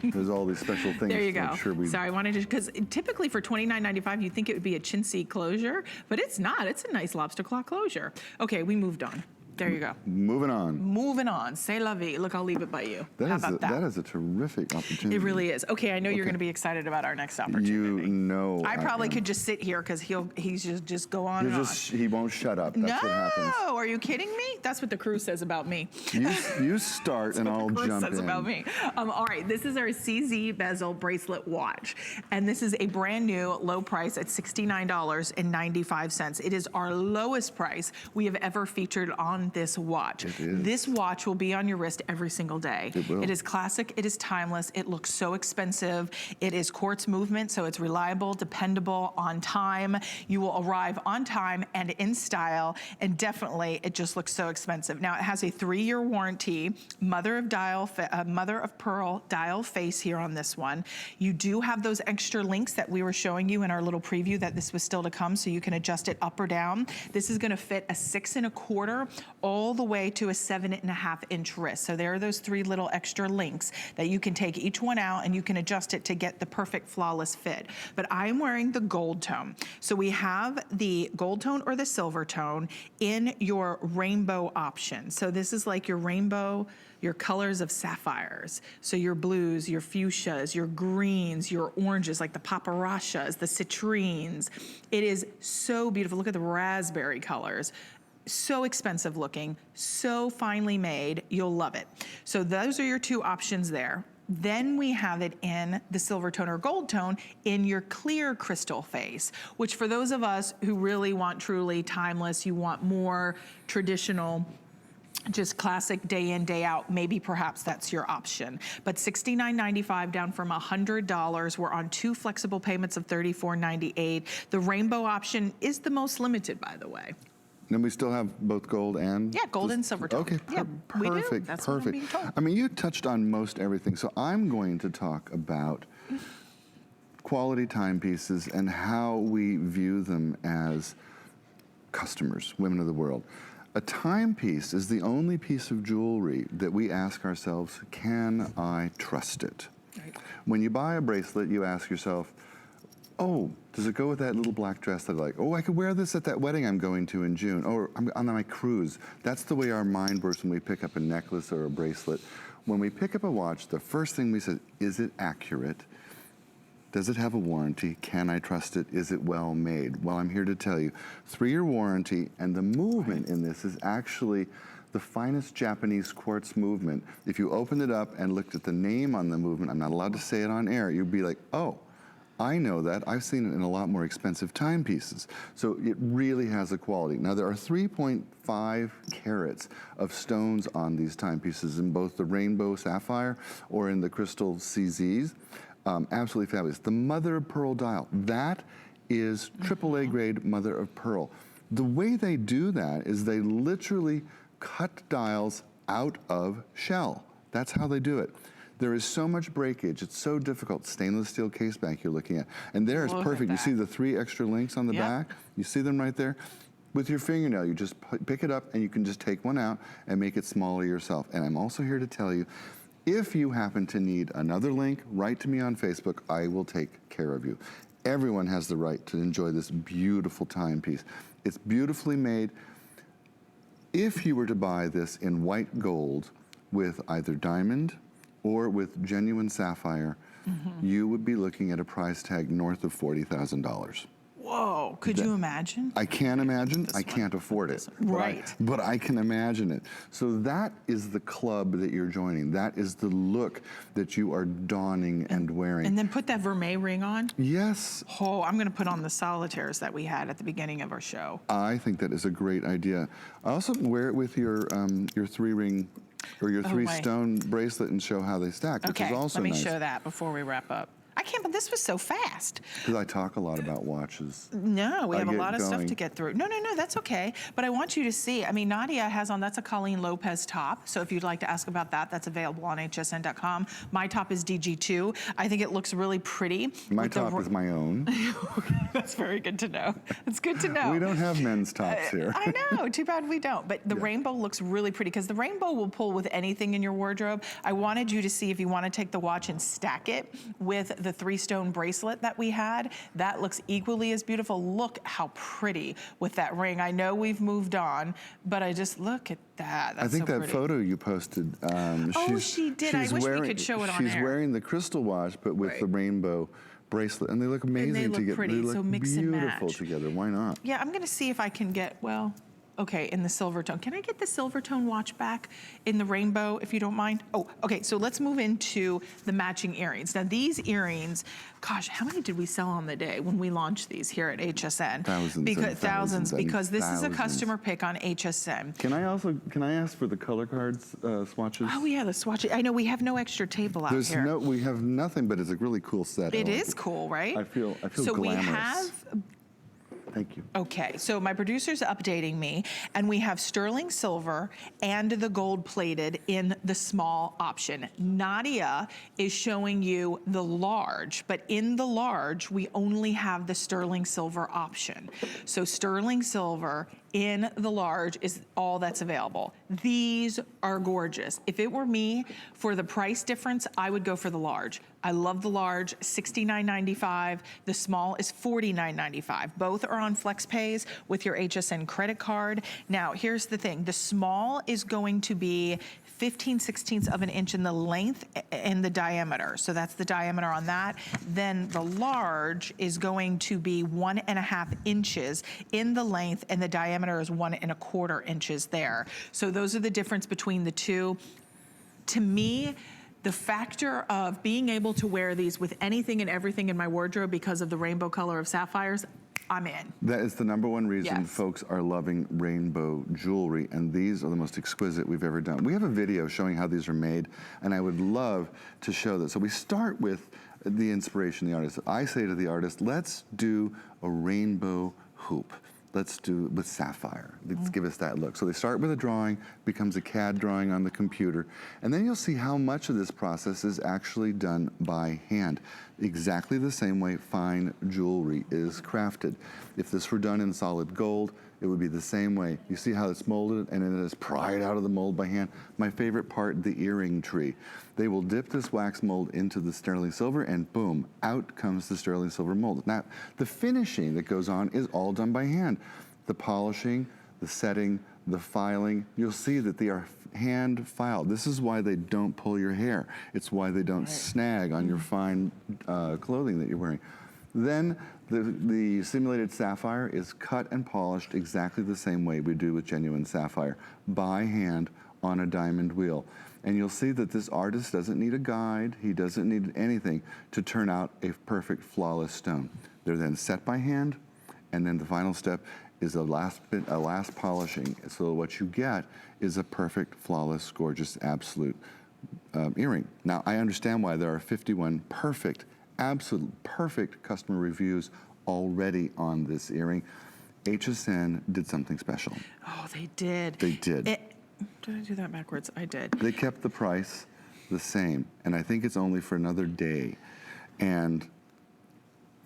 There's all these special things. There you go. Sure Sorry, I wanted to, because typically for $29.95, you'd think it would be a chintzy closure, but it's not. It's a nice lobster claw closure. Okay, we moved on. There you go. Moving on. Moving on. C'est la vie. Look, I'll leave it by you. How about that? That is a terrific opportunity. It really is. Okay, I know you're going to be excited about our next opportunity. You know I probably could just sit here because he's just go on and on. He won't shut up. That's what happens. No, are you kidding me? That's what the crew says about me. You start and I'll jump in. That's what the crew says about me. All right, this is our CZ bezel bracelet watch, and this is a brand new low price at $69.95. It is our lowest price we have ever featured on this watch. This watch will be on your wrist every single day. It will. It is classic, it is timeless, it looks so expensive. It is quartz movement, so it's reliable, dependable, on time. You will arrive on time and in style, and definitely it just looks so expensive. Now it has a 3-year warranty, mother of pearl dial face here on this one. You do have those extra links that we were showing you in our little preview that this was still to come, so you can adjust it up or down. This is gonna fit a 6 1/4 all the way to a 7.5-inch wrist. So there are those 3 little extra links that you can take each one out and you can adjust it to get the perfect flawless fit. But I'm wearing the gold tone. So we have the gold tone or the silver tone in your rainbow option. So this is like your rainbow, your colors of sapphires. So your blues, your fuchsias, your greens, your oranges, like the paparachas, the citrines. It is so beautiful. Look at the raspberry colors. So expensive looking, so finely made, you'll love it. So those are your 2 options there. Then we have it in the silver tone or gold tone in your clear crystal face, which for those of us who really want truly timeless, you want more traditional, just classic day in, day out, maybe perhaps that's your option. But $69.95 down from $100. We're on 2 flexible payments of $34.98. The rainbow option is the most limited, by the way. And we still have both gold and? Yeah, gold and silver tone. Okay, yeah, perfect, we do. That's perfect. What I'm being told. I mean, you touched on most everything, so I'm going to talk about quality timepieces and how we view them as customers, women of the world. A timepiece is the only piece of jewelry that we ask ourselves, can I trust it? Right. When you buy a bracelet, you ask yourself, oh, does it go with that little black dress that I like? Oh, I could wear this at that wedding I'm going to in June, or I'm on my cruise. That's the way our mind works when we pick up a necklace or a bracelet. When we pick up a watch, the first thing we say, is it accurate? Does it have a warranty? Can I trust it? Is it well made? Well, I'm here to tell you, 3-year warranty, and the movement in this is actually the finest Japanese quartz movement. If you opened it up and looked at the name on the movement, I'm not allowed to say it on air, you'd be like, oh, I know that. I've seen it in a lot more expensive timepieces. So it really has a quality. Now there are 3.5 carats of stones on these timepieces in both the rainbow sapphire or in the crystal CZs. Absolutely fabulous. The mother of pearl dial, that is AAA grade mother of pearl. The way they do that is they literally cut dials out of shell. That's how they do it. There is so much breakage, it's so difficult. Stainless steel case back you're looking at. And there is perfect. You see the 3 extra links on the back? You see them right there? With your fingernail, you just pick it up and you can just take one out and make it smaller yourself. And I'm also here to tell you, if you happen to need another link, write to me on Facebook. I will take care of you. Everyone has the right to enjoy this beautiful timepiece. It's beautifully made. If you were to buy this in white gold with either diamond or with genuine sapphire, you would be looking at a price tag north of $40,000. Whoa, could you imagine? I can't imagine, I can't afford it. Right. But I can imagine it. So that is the club that you're joining. That is the look that you are donning and wearing. And then put that vermeil ring on? Yes. Oh, I'm gonna put on the solitaires that we had at the beginning of our show. I think that is a great idea. I also wear it with your 3-ring or your 3-stone bracelet and show how they stack, which is also nice. Let me show that before we wrap up. I can't, but this was so fast. Because I talk a lot about watches. No, we have a lot of stuff to get through. No, that's okay. But I want you to see, I mean, Nadia has on, that's a Colleen Lopez top. So if you'd like to ask about that, that's available on hsn.com. My top is DG2. I think it looks really pretty. My top is my own. That's very good to know. It's good to know. We don't have men's tops here. I know, too bad we don't. But the rainbow looks really pretty because the rainbow will pull with anything in your wardrobe. I wanted you to see if you want to take the watch and stack it with the the 3-stone bracelet that we had. That looks equally as beautiful. Look how pretty with that ring. I know we've moved on, but I just look at that. That's I think so that pretty. photo you posted, she did. I wish we could show it on She's air. wearing the crystal watch, but with the rainbow bracelet, and they look amazing they look together. pretty, They look so mix and beautiful match. together. Why not? Yeah, I'm gonna see if I can get, well, okay, in the silver tone. Can I get the silver tone watch back in the rainbow, if you don't mind? Oh, okay, so let's move into the matching earrings. Now these earrings, gosh, how many did we sell on the day when we launched these here at HSN? Thousands because, and thousands, I mean, because this is a thousands. customer pick on HSN. Can I ask for the color cards swatches? Oh yeah, the swatch. I know we have no extra table out here. We have nothing, but it's a really cool set. It is cool, right? I feel so glamorous. we have. Thank you. Okay, so my producer's updating me, and we have sterling silver and the gold plated in the small option. Nadia is showing you the large, but in the large, we only have the sterling silver option. So sterling silver in the large is all that's available. These are gorgeous. If it were me, for the price difference, I would go for the large. I love the large, $69.95. The small is $49.95. Both are on flex pays with your HSN credit card. Now, here's the thing. The small is going to be 15/16 of an inch in the length and the diameter. So that's the diameter on that. Then the large is going to be 1.5 inches in the length, and the diameter is 1.25 inches there. So those are the difference between the two. To me, the factor of being able to wear these with anything and everything in my wardrobe because of the rainbow color of sapphires, I'm in. That is the #1 reason Yes. folks are loving rainbow jewelry, and these are the most exquisite we've ever done. We have a video showing how these are made, and I would love to show that. So we start with the inspiration, the artist. I say to the artist, let's do a rainbow hoop. Let's do it with sapphire. Let's give us that look. So they start with a drawing, becomes a CAD drawing on the computer, and then you'll see how much of this process is actually done by hand. Exactly the same way fine jewelry is crafted. If this were done in solid gold, it would be the same way. You see how it's molded and it is pried out of the mold by hand. My favorite part, the earring tree. They will dip this wax mold into the sterling silver and boom, out comes the sterling silver mold. Now, the finishing that goes on is all done by hand. The polishing, the setting, the filing, you'll see that they are hand filed. This is why they don't pull your hair. It's why they don't snag on your fine clothing that you're wearing. Then the simulated sapphire is cut and polished exactly the same way we do with genuine sapphire, by hand on a diamond wheel. And you'll see that this artist doesn't need a guide, he doesn't need anything to turn out a perfect, flawless stone. They're then set by hand, and then the final step is a last polishing. So what you get is a perfect, flawless, gorgeous, absolute earring. Now, I understand why there are 51 perfect, absolute perfect customer reviews already on this earring. HSN did something special. Oh, they did. They did. Did I do that backwards? I did. They kept the price the same, and I think it's only for another day. And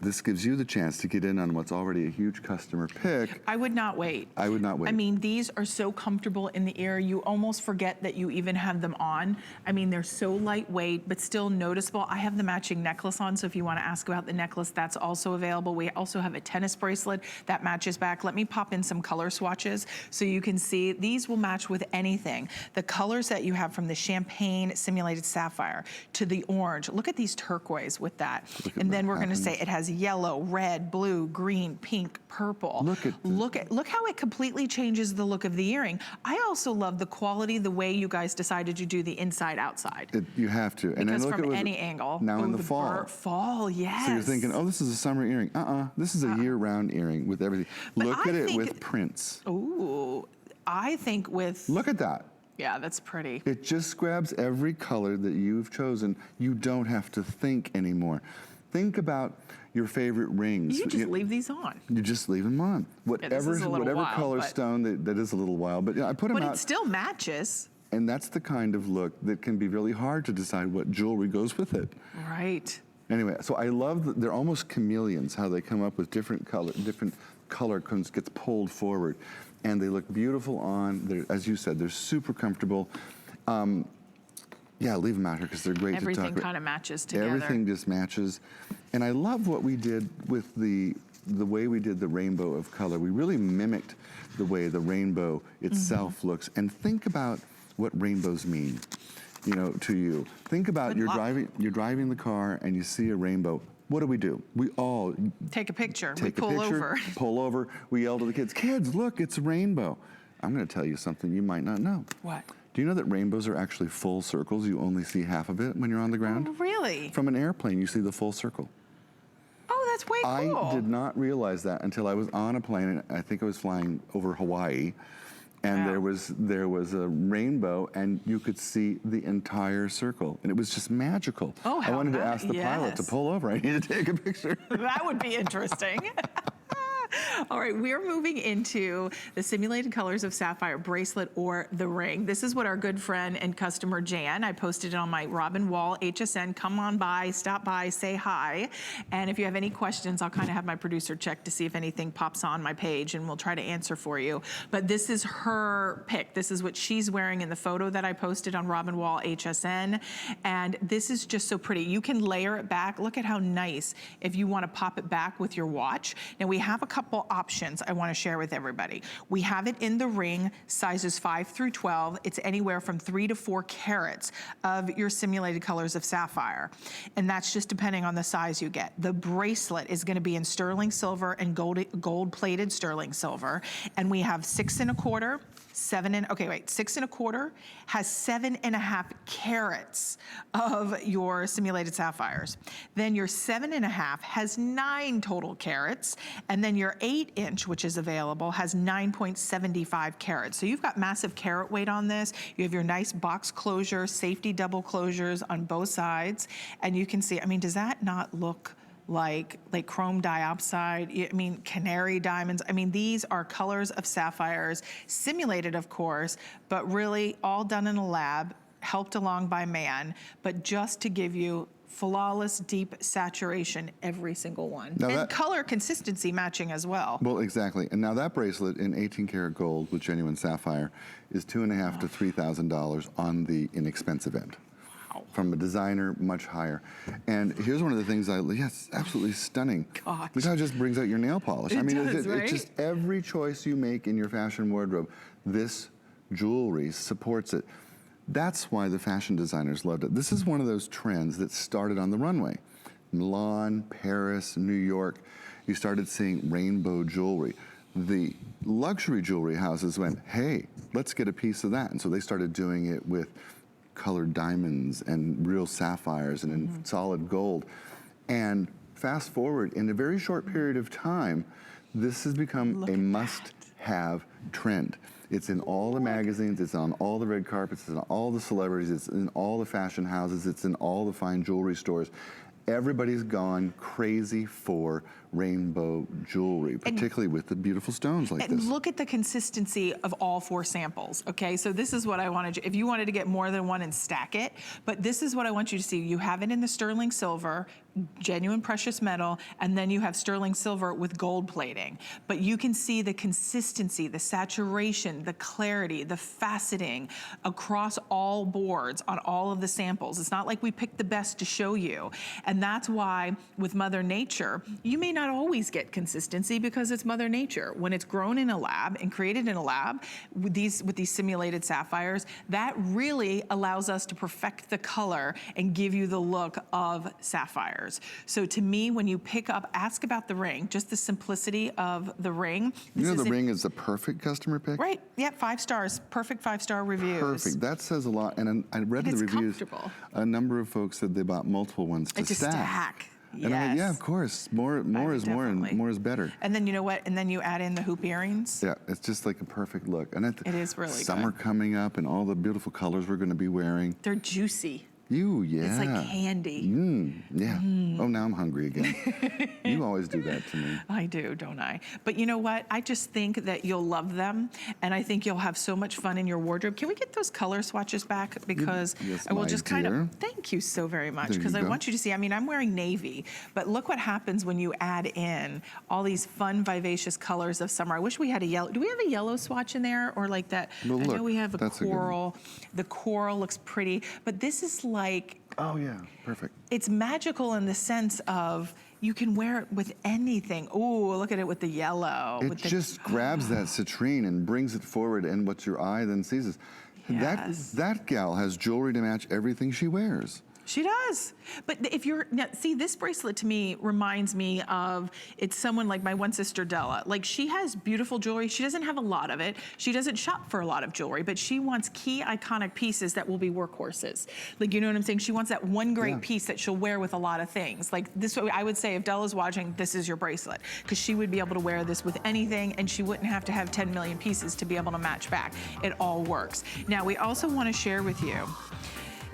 this gives you the chance to get in on what's already a huge customer pick. I would not wait. I would not wait. I mean, these are so comfortable in the ear, you almost forget that you even have them on. I mean, they're so lightweight, but still noticeable. I have the matching necklace on, so if you want to ask about the necklace, that's also available. We also have a tennis bracelet that matches back. Let me pop in some color swatches so you can see. These will match with anything. The colors that you have, from the champagne simulated sapphire to the orange. Look at these turquoise with that. And then we're going to say it has yellow, red, blue, green, pink, purple. Look how it completely changes the look of the earring. I also love the quality, the way you guys decided to do the inside outside. You have to. And because then look from at any angle. Now in the fall. Fall, yes. So you're thinking, oh, this is a summer earring. This is a year-round earring with everything. But Look I at it think- with prints. Ooh, I think with... Look at that. Yeah, that's pretty. It just grabs every color that you've chosen. You don't have to think anymore. Think about your favorite rings. You just leave these on. You just leave them on. Whatever wild, color but- stone, that is a little wild, but I put them But out. it still matches. And that's the kind of look that can be really hard to decide what jewelry goes with it. Right. Anyway, so I love that they're almost chameleons, how they come up with different color gets pulled forward. And they look beautiful on, as you said, they're super comfortable. Yeah, leave them out here because they're great to talk about. Everything kind of matches together. Everything just matches. And I love what we did with the way we did the rainbow of color. We really mimicked the way the rainbow itself looks. And think about what rainbows mean, you know, to you. Think about you're driving the car and you see a rainbow. What do? We all take a picture. We pull over. Pull over. We yell to the kids, "Kids, look, it's a rainbow." I'm going to tell you something you might not know. What? Do you know that rainbows are actually full circles? You only see half of it when you're on the ground. Oh, really? From an airplane, you see the full circle. Oh, that's way cool. I did not realize that until I was on a plane, and I think I was flying over Hawaii, and there was a rainbow, and you could see the entire circle, and it was just magical. Oh, how I wanted to ask the pilot to yes. pull over. I need to take a picture. That would be interesting. All right, we're moving into the simulated colors of sapphire bracelet or the ring. This is what our good friend and customer Jan, I posted it on my Robin Wall HSN. Come on by, stop by, say hi. And if you have any questions, I'll kind of have my producer check to see if anything pops on my page, and we'll try to answer for you. But this is her pick. This is what she's wearing in the photo that I posted on Robin Wall HSN. And this is just so pretty. You can layer it back. Look at how nice if you want to pop it back with your watch. Now we have a couple options I want to share with everybody. We have it in the ring, sizes 5 through 12. It's anywhere from 3 to 4 carats of your simulated colors of sapphire. And that's just depending on the size you get. The bracelet is going to be in sterling silver and gold-plated sterling silver. And we have 6 1/4, 6 1/4 has 7.5 carats of your simulated sapphires. Then your 7.5 has 9 total carats, and then your 8-inch, which is available, has 9.75 carats. So you've got massive carat weight on this. You have your nice box closure, safety double closures on both sides, and you can see, I mean, does that not look like chrome diopside, I mean, canary diamonds. I mean, these are colors of sapphires, simulated, of course, but really all done in a lab, helped along by man, but just to give you flawless, deep saturation, every single one. Now and color consistency matching as well. Well, exactly. And now that bracelet in 18 karat gold with genuine sapphire is $2,500 to $3,000 on the inexpensive end. From a designer, much higher. And here's one of the things yes, absolutely stunning. Gosh. Look how it just brings out your nail polish. It I mean, does, right? it's just every choice you make in your fashion wardrobe, this jewelry supports it. That's why the fashion designers loved it. This is one of those trends that started on the runway. Milan, Paris, New York, you started seeing rainbow jewelry. The luxury jewelry houses went, hey, let's get a piece of that. And so they started doing it with colored diamonds and real sapphires and in solid gold. And fast forward, in a very short period of time, this has become a must-have trend. It's in all the magazines, it's on all the red carpets, it's in all the celebrities, it's in all the fashion houses, it's in all the fine jewelry stores. Everybody's gone crazy for rainbow jewelry, particularly with the beautiful stones like this. Look at the consistency of all 4 samples, okay? So this is what I wanted you, if you wanted to get more than one and stack it, but this is what I want you to see. You have it in the sterling silver, genuine precious metal, and then you have sterling silver with gold plating. But you can see the consistency, the saturation, the clarity, the faceting across all boards on all of the samples. It's not like we picked the best to show you. And that's why with Mother Nature, you may not always get consistency because it's Mother Nature. When it's grown in a lab and created in a lab with these simulated sapphires, that really allows us to perfect the color and give you the look of sapphires. So to me, when you pick up, ask about the ring, just the simplicity of the ring. You know the ring is the perfect customer pick? Right, yep, 5 stars, perfect 5-star reviews. Perfect, that says a lot. And I read the reviews. A number of folks said they bought multiple ones to stack. Yes. And I'm like, yeah, of course. More is more, and more is better. And then you know what? And then you add in the hoop earrings. Yeah, it's just like a perfect look. And it is really summer good. Coming up, and all the beautiful colors we're going to be wearing. They're juicy. Yeah. It's like candy. Yeah. Oh, now I'm hungry again. You always do that to me. I do, don't I? But you know what? I just think that you'll love them, and I think you'll have so much fun in your wardrobe. Can we get those color swatches back? Because Yes, I will my just kind dear. of, thank you so very much, There because you I go. want you to see, I mean, I'm wearing navy, but look what happens when you add in all these fun, vivacious colors of summer. I wish we had a yellow. Do we have a yellow swatch in there, or like that? Well, I know look, we have a that's a good one. coral. The coral looks pretty, but this is like, Oh, yeah. Perfect. it's magical in the sense of you can wear it with anything. Ooh, look at it with the yellow. It with the, just grabs that citrine and brings it forward, and what your eye then sees is Yes. that gal has jewelry to match everything she wears. She does. But if you're, now, see, this bracelet to me reminds me of, it's someone like my one sister Della. Like, she has beautiful jewelry. She doesn't have a lot of it. She doesn't shop for a lot of jewelry, but she wants key iconic pieces that will be workhorses. Like, you know what I'm saying? She wants that one great piece that she'll wear with a lot of things. Like this, I would say if Della's watching, this is your bracelet, because she would be able to wear this with anything, and she wouldn't have to have 10 million pieces to be able to match back. It all works. Now, we also want to share with you,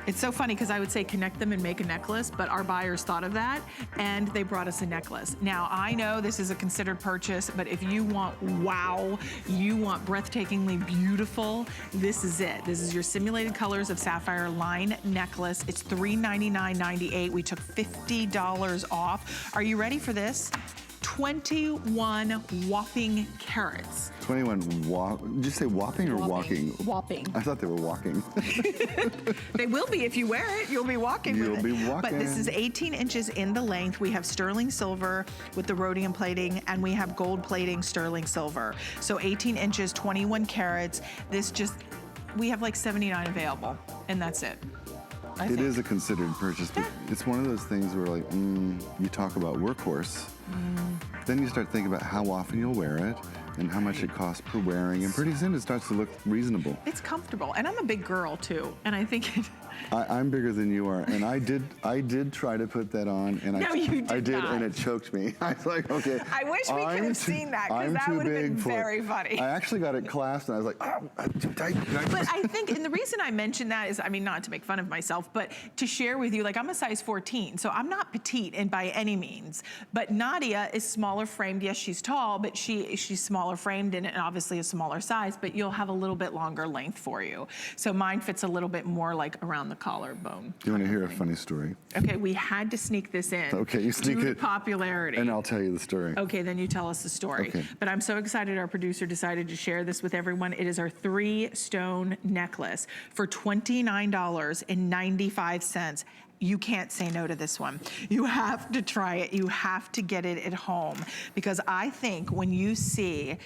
it's so funny because I would say connect them and make a necklace, but our buyers thought of that and they brought us a necklace. Now, I know this is a considered purchase, but if you want wow, you want breathtakingly beautiful, this is it. This is your simulated colors of sapphire line necklace. It's $399.98. We took $50 off. Are you ready for this? 21 whopping carats. 21 did you say whopping or walking? Whopping. I thought they were walking. They will be if you wear it. You'll be walking with it. You'll be walking. But this is 18 inches in the length. We have sterling silver with the rhodium plating, and we have gold plating sterling silver. So 18 inches, 21 carats. This just, we have like 79 available, and that's it. It is a considered purchase, but it's one of those things where, like, you talk about workhorse, then you start thinking about how often you'll wear it and how much it costs per wearing, and pretty soon it starts to look reasonable. It's comfortable, and I'm a big girl too, and I think it, I'm bigger than you are, and I did try to put that on, and No, you I did did, not. and it choked me. I was like, okay. I wish we could have seen that, because that would have been very funny. I actually got it clasped, and I was like, oh, I'm too tight. But I think, and the reason I mention that is, I mean, not to make fun of myself, but to share with you, like, I'm a size 14, so I'm not petite and by any means. But Nadia is smaller framed. Yes, she's tall, but she's smaller framed and obviously a smaller size, but you'll have a little bit longer length for you. So mine fits a little bit more like around the collarbone. Do you want to hear a funny story? Okay, we had to sneak this in. Okay, you sneak due to it. popularity. And I'll tell you the story. Okay, then you tell us the story. Okay. But I'm so excited our producer decided to share this with everyone. It is our 3-stone necklace for $29.95. You can't say no to this one. You have to try it. You have to get it at home, because I think when you see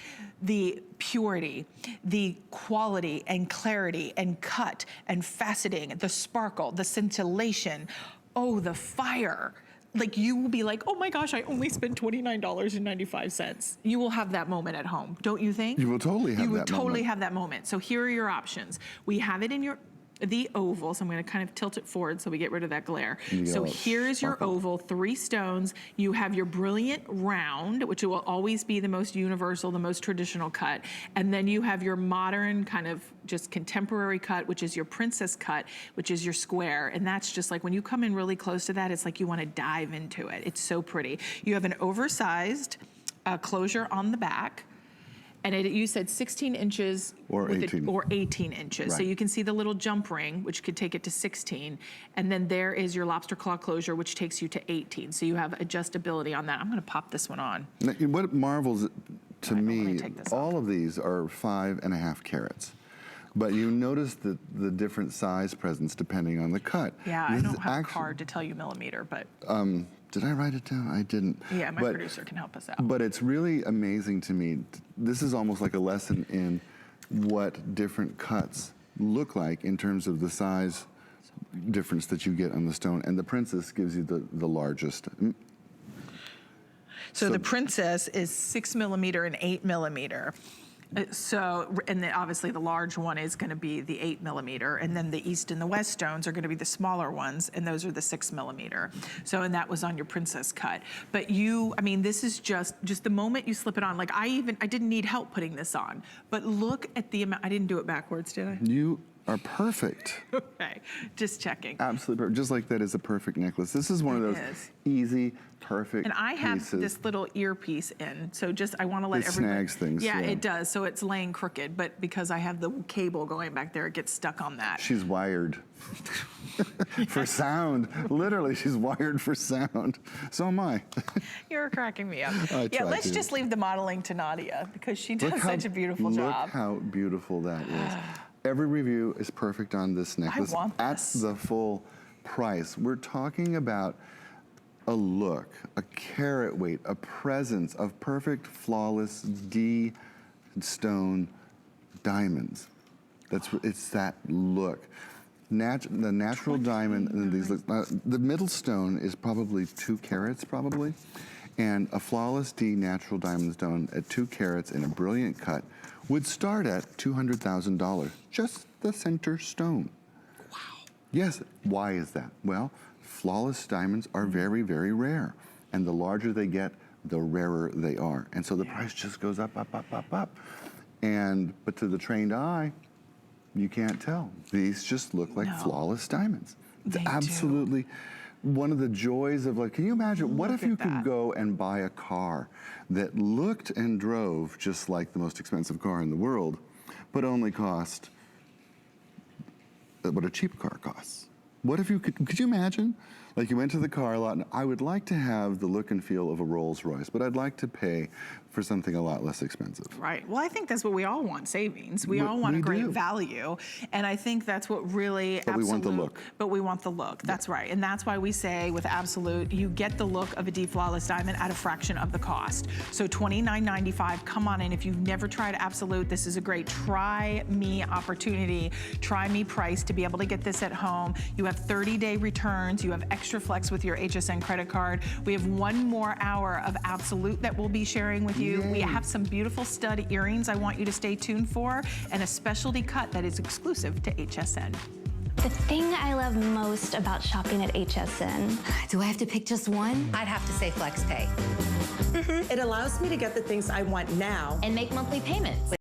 the purity, the quality and clarity and cut and faceting, the sparkle, the scintillation, oh, the fire, like, you will be like, oh my gosh, I only spent $29.95. You will have that moment at home, don't you think? You will totally have that You will moment. totally have that moment. So here are your options. We have it in the oval, so I'm gonna kind of tilt it forward so we get rid of that glare. So here's your oval, 3 stones. You have your brilliant round, which will always be the most universal, the most traditional cut. And then you have your modern kind of just contemporary cut, which is your princess cut, which is your square. And that's just like, when you come in really close to that, it's like you wanna dive into it. It's so pretty. You have an oversized closure on the back. And you said 16 inches or 18. Or 18 inches. Right. So you can see the little jump ring, which could take it to 16. And then there is your lobster claw closure, which takes you to 18. So you have adjustability on that. I'm gonna pop this one on. Now, what marvels to me, take this all of these are 5.5 carats. But you notice the different size presence depending on the cut. Yeah, This I is don't have a actually- card to tell you millimeter, but Did I write it down? I didn't. yeah, my producer can help us out. But it's really amazing to me. This is almost like a lesson in what different cuts look like in terms of the size difference that you get on the stone. And the princess gives you the largest. So the princess is 6 millimeter and 8 millimeter. So, and then obviously the large one is gonna be the 8 millimeter, and then the east and the west stones are gonna be the smaller ones, and those are the 6 millimeter. So, and that was on your princess cut. But I mean, this is just the moment you slip it on, like I didn't need help putting this on, but look at the amount, I didn't do it backwards, did I? are perfect. Okay, just checking. Absolutely perfect. Just like that is a perfect necklace. This is one of those easy, perfect And I have pieces. this little earpiece in, so just I want to let It everybody. snags things. Yeah, it does. So it's laying crooked, but because I have the cable going back there, it gets stuck on that. She's wired for sound. Literally, she's wired for sound. So am I. You're cracking me up. I Yeah, try let's to. just leave the modeling to Nadia because she does such a beautiful Look job. how beautiful that is. Every review is perfect on this necklace. want At this. the full price. We're talking about a look, a carat weight, a presence of perfect, flawless D-stone diamonds. It's that look. The natural diamond, and these the middle stone is probably 2 carats, probably, and a flawless D natural diamond stone at 2 carats in a brilliant cut would start at $200,000. Just the center stone. Wow. Yes. Why is that? Well, flawless diamonds are very, very rare, and the larger they get, the rarer they are, and so the price just goes up, up, up, up, up. But to the trained eye, you can't tell. These just look like flawless diamonds. It's absolutely one of the joys of, like, can you imagine, what if you could go and buy a car that looked and drove just like the most expensive car in the world, but only cost what a cheap car costs? What if you could you imagine? Like, you went to the car lot, and I would like to have the look and feel of a Rolls Royce, but I'd like to pay for something a lot less expensive. Right. Well, I think that's what we all want, savings. We all want a great value. And I think that's what really, But we want the look. But we want the look. That's right. And that's why we say with Absolute, you get the look of a D Flawless Diamond at a fraction of the cost. So $29.95, come on in. If you've never tried Absolute, this is a great try me opportunity, try me price to be able to get this at home. You have 30-day returns. You have extra flex with your HSN credit card. We have 1 more hour of Absolute that we'll be sharing with you. We have some beautiful stud earrings I want you to stay tuned for, and a specialty cut that is exclusive to HSN. The thing I love most about shopping at HSN. Do I have to pick just one? I'd have to say FlexPay. It allows me to get the things I want now And make monthly payments.